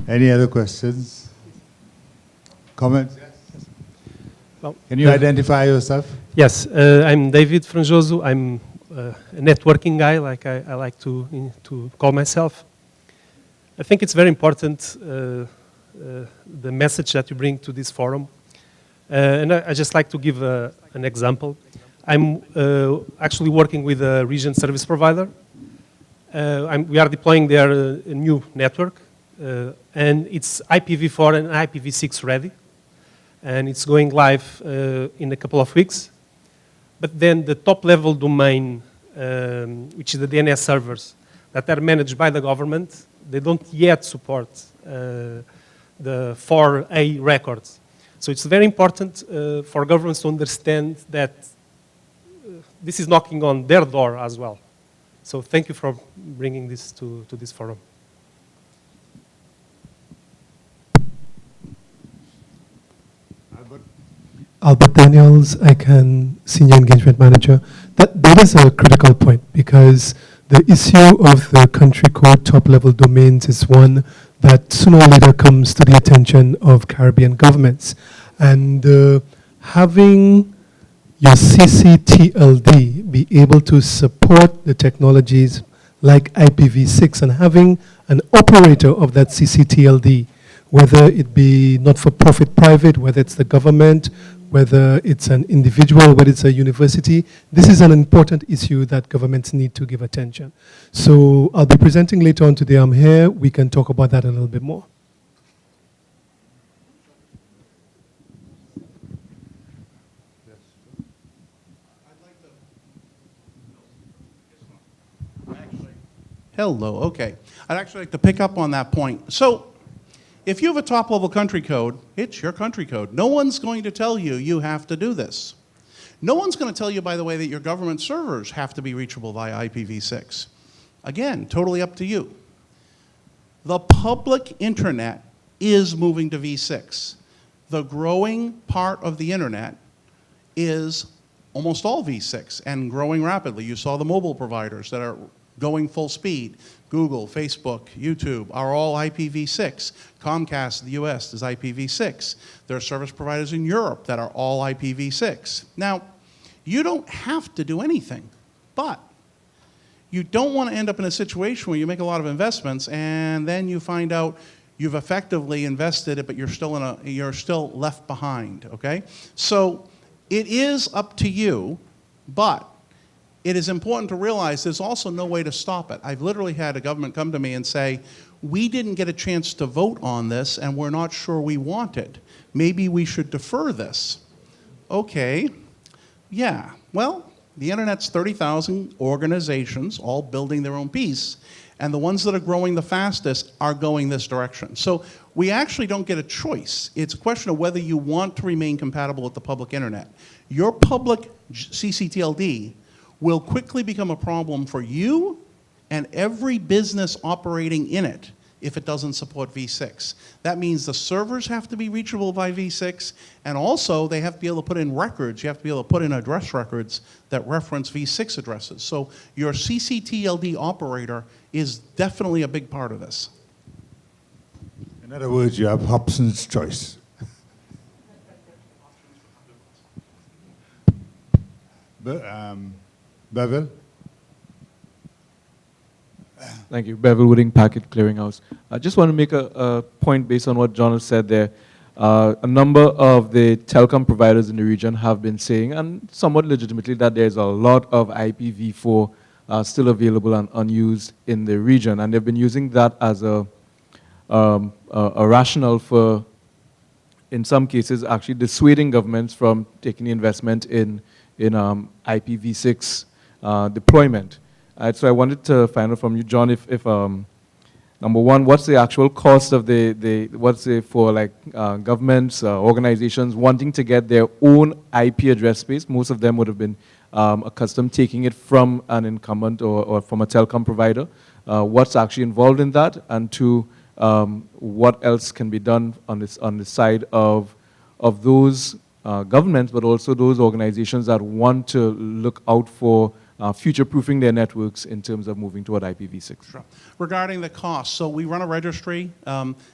Any other questions? Comments? Well, can you identify yourself? Yes, I'm David Franjoso. I'm a networking guy, like I like to call myself. I think it's very important, the message that you bring to this forum. And I just like to give an example. I'm actually working with a region service provider. We are deploying their new network, and it's IPv4 and IPv6 ready. And it's going live in a couple of weeks. But then the top-level domain, which is the DNS servers that are managed by the government, they don't yet support the 4A records. So it's very important for governments to understand that this is knocking on their door as well. So thank you for bringing this to this forum. Albert Daniels, ICANN Senior Engagement Manager. That is a critical point because the issue of the country code top-level domains is one that sooner or later comes to the attention of Caribbean governments. And having your CCTLD be able to support the technologies like IPv6 and having an operator of that CCTLD, whether it be not-for-profit private, whether it's the government, whether it's an individual, whether it's a university, this is an important issue that governments need to give attention. So I'll be presenting later on today. I'm here. We can talk about that a little bit more. Hello, okay. I'd actually like to pick up on that point. So, if you have a top-level country code, it's your country code. No one's going to tell you you have to do this. No one's going to tell you, by the way, that your government servers have to be reachable via IPv6. Again, totally up to you. The public internet is moving to v6. The growing part of the internet is almost all v6 and growing rapidly. You saw the mobile providers that are going full speed. Google, Facebook, YouTube are all IPv6. Comcast in the US is IPv6. There are service providers in Europe that are all IPv6. Now, you don't have to do anything, but you don't want to end up in a situation where you make a lot of investments and then you find out you've effectively invested it, but you're still left behind, okay? So it is up to you, but it is important to realize there's also no way to stop it. I've literally had a government come to me and say, we didn't get a chance to vote on this and we're not sure we want it. Maybe we should defer this. Okay, yeah, well, the internet's 30,000 organizations all building their own piece, and the ones that are growing the fastest are going this direction. So we actually don't get a choice. It's a question of whether you want to remain compatible with the public internet. Your public CCTLD will quickly become a problem for you and every business operating in it if it doesn't support v6. That means the servers have to be reachable by v6, and also they have to be able to put in records. You have to be able to put in address records that reference v6 addresses. So your CCTLD operator is definitely a big part of this. In other words, you have Hobson's choice. But, Bevel? Thank you. Bevel Wooding, Packet Clearinghouse. I just want to make a point based on what John has said there. A number of the telecom providers in the region have been saying, and somewhat legitimately, that there's a lot of IPv4 still available and unused in the region. And they've been using that as a rationale for, in some cases, actually dissuading governments from taking the investment in IPv6 deployment. So I wanted to find out from you, John, if number one, what's the actual cost of for like governments, organizations wanting to get their own IP address space? Most of them would have been accustomed taking it from an incumbent or from a telecom provider. What's actually involved in that? And two, what else can be done on the side of those governments, but also those organizations that want to look out for future-proofing their networks in terms of moving toward IPv6. Sure. Regarding the cost, so we run a registry,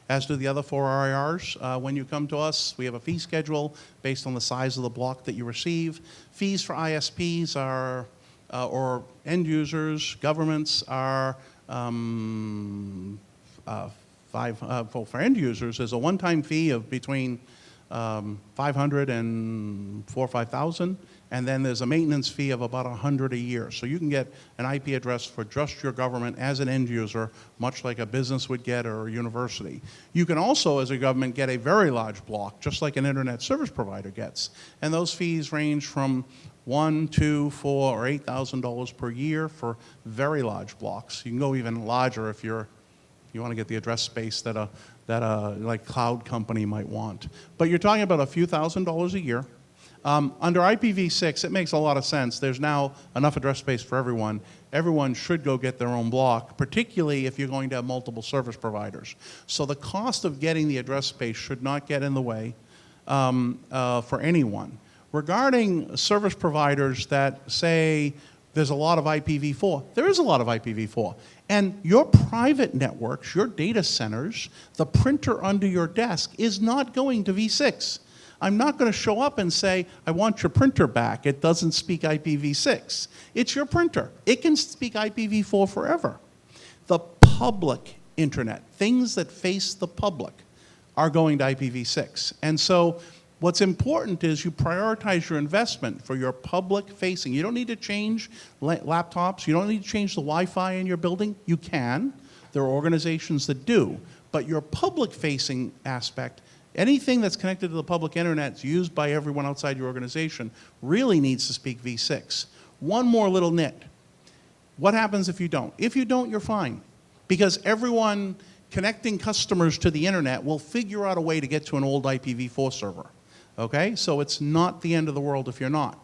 as do the other 4 RIRs. When you come to us, we have a fee schedule based on the size of the block that you receive. Fees for ISPs are, or end users, governments are, for end users, there's a one-time fee of between 500 and 4,000 or 5,000, and then there's a maintenance fee of about 100 a year. So you can get an IP address for just your government as an end user, much like a business would get or a university. You can also, as a government, get a very large block, just like an internet service provider gets. And those fees range from $1,000, $2,000, $4,000, or $8,000 per year for very large blocks. You can go even larger if you're You want to get the address space that a like cloud company might want. But you're talking about a few $1,000s a year. Under IPv6, it makes a lot of sense. There's now enough address space for everyone. Everyone should go get their own block, particularly if you're going to have multiple service providers. So the cost of getting the address space should not get in the way for anyone. Regarding service providers that say there's a lot of IPv4, there is a lot of IPv4. And your private networks, your data centers, the printer under your desk is not going to v6. I'm not going to show up and say, I want your printer back. It doesn't speak IPv6. It's your printer. It can speak IPv4 forever. The public internet, things that face the public, are going to IPv6. And so what's important is you prioritize your investment for your public facing. You don't need to change laptops. You don't need to change the Wi-Fi in your building. You can. There are organizations that do. But your public facing aspect, anything that's connected to the public internet is used by everyone outside your organization, really needs to speak v6. One more little nit. What happens if you don't? If you don't, you're fine. Because everyone connecting customers to the internet will figure out a way to get to an old IPv4 server. Okay? So it's not the end of the world if you're not.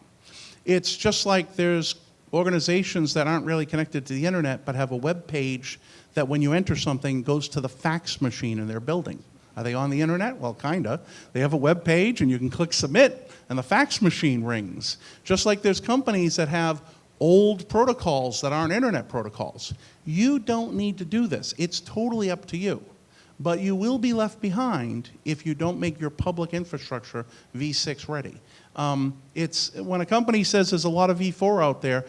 It's just like there's organizations that aren't really connected to the internet but have a web page that when you enter something goes to the fax machine in their building. Are they on the internet? Well, kinda. They have a web page and you can click submit and the fax machine rings. Just like there's companies that have old protocols that aren't internet protocols. You don't need to do this. It's totally up to you. But you will be left behind if you don't make your public infrastructure v6 ready. When a company says there's a lot of v4 out there,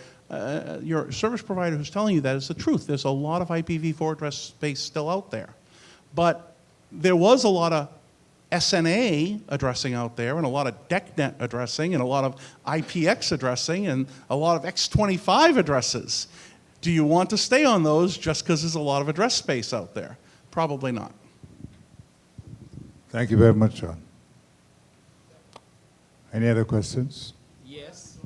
your service provider who's telling you that is the truth. There's a lot of IPv4 address space still out there. But there was a lot of SNA addressing out there and a lot of DECnet addressing and a lot of IPX addressing and a lot of X25 addresses. Do you want to stay on those just because there's a lot of address space out there? Probably not. Thank you very much, John. Any other questions? Yes.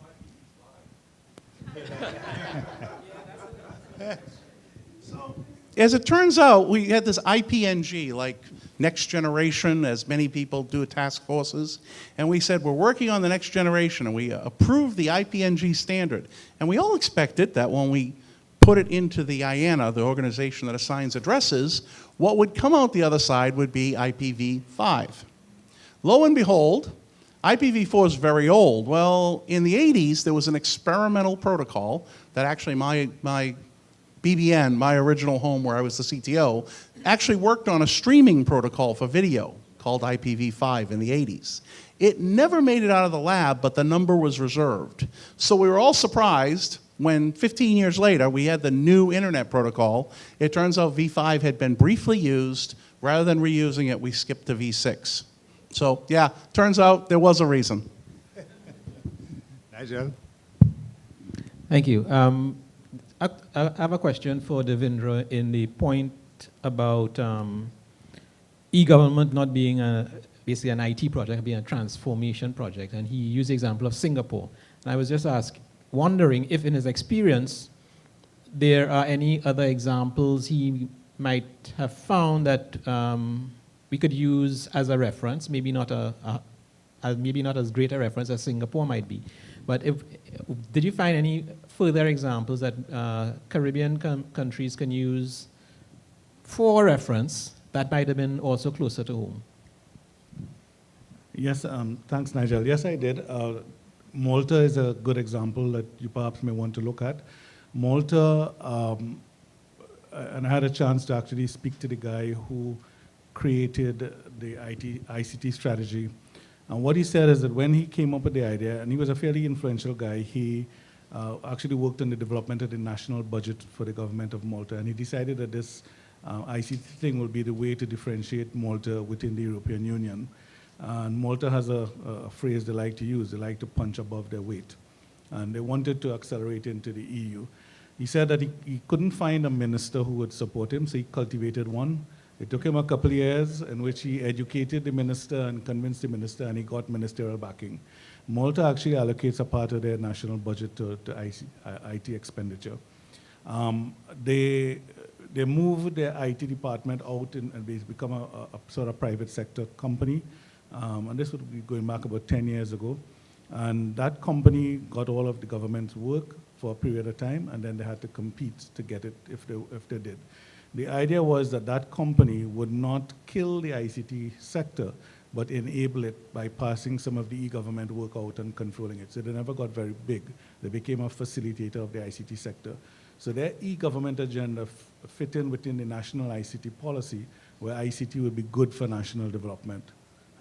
As it turns out, we had this IPNG, like next generation, as many people do at task forces, and we said we're working on the next generation, and we approved the IPNG standard. And we all expected that when we put it into the IANA, the organization that assigns addresses, what would come out the other side would be IPv5. Lo and behold, IPv4 is very old. Well, in the 80s, there was an experimental protocol that actually my BBN, my original home where I was the CTO, actually worked on a streaming protocol for video called IPv5 in the 80s. It never made it out of the lab, but the number was reserved. So we were all surprised when 15 years later we had the new internet protocol. It turns out v5 had been briefly used. Rather than reusing it, we skipped to v6. So yeah, turns out there was a reason. Nigel? Thank you. I have a question for Devendra in the point about e-government not being basically an IT project, being a transformation project, and he used the example of Singapore. And I was just wondering if in his experience there are any other examples he might have found that we could use as a reference, maybe not as great a reference as Singapore might be. But did you find any further examples that Caribbean countries can use for reference that might have been also closer to home? Yes, thanks, Nigel. Yes, I did. Malta is a good example that you perhaps may want to look at. Malta, and I had a chance to actually speak to the guy who created the ICT strategy. And what he said is that when he came up with the idea, and he was a fairly influential guy, he actually worked on the development of the national budget for the government of Malta, and he decided that this ICT thing will be the way to differentiate Malta within the European Union. And Malta has a phrase they like to use. They like to punch above their weight. And they wanted to accelerate into the EU. He said that he couldn't find a minister who would support him, so he cultivated one. It took him a couple of years in which he educated the minister and convinced the minister, and he got ministerial backing. Malta actually allocates a part of their national budget to IT expenditure. The They moved their IT department out and they become a sort of private sector company. And this would be going back about 10 years ago. And that company got all of the government's work for a period of time, and then they had to compete to get it if they did. The idea was that that company would not kill the ICT sector, but enable it by passing some of the e-government work out and controlling it. So they never got very big. They became a facilitator of the ICT sector. So their e-government agenda fit in within the national ICT policy, where ICT would be good for national development.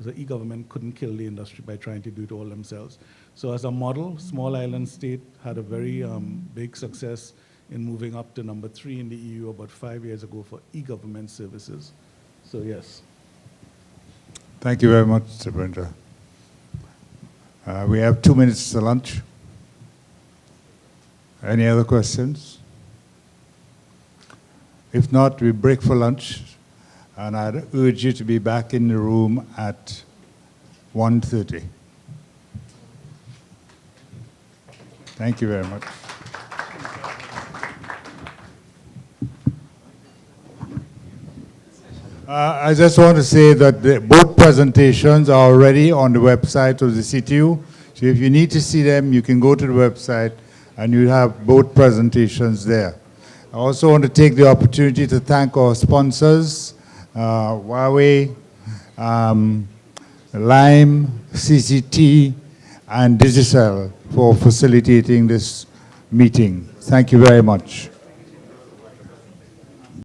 So e-government couldn't kill the industry by trying to do it all themselves. So as a model, small island state had a very big success in moving up to number 3 in the EU about 5 years ago for e-government services. So yes. Thank you very much, Sabrina. We have 2 minutes to lunch. Any other questions? If not, we break for lunch, and I'd urge you to be back in the room at 1:30. Thank you very much. I just want to say that both presentations are already on the website of the CTU. So if you need to see them, you can go to the website and you have both presentations there. I also want to take the opportunity to thank our sponsors, Huawei, Lime, CCT, and Digicel for facilitating this meeting. Thank you very much.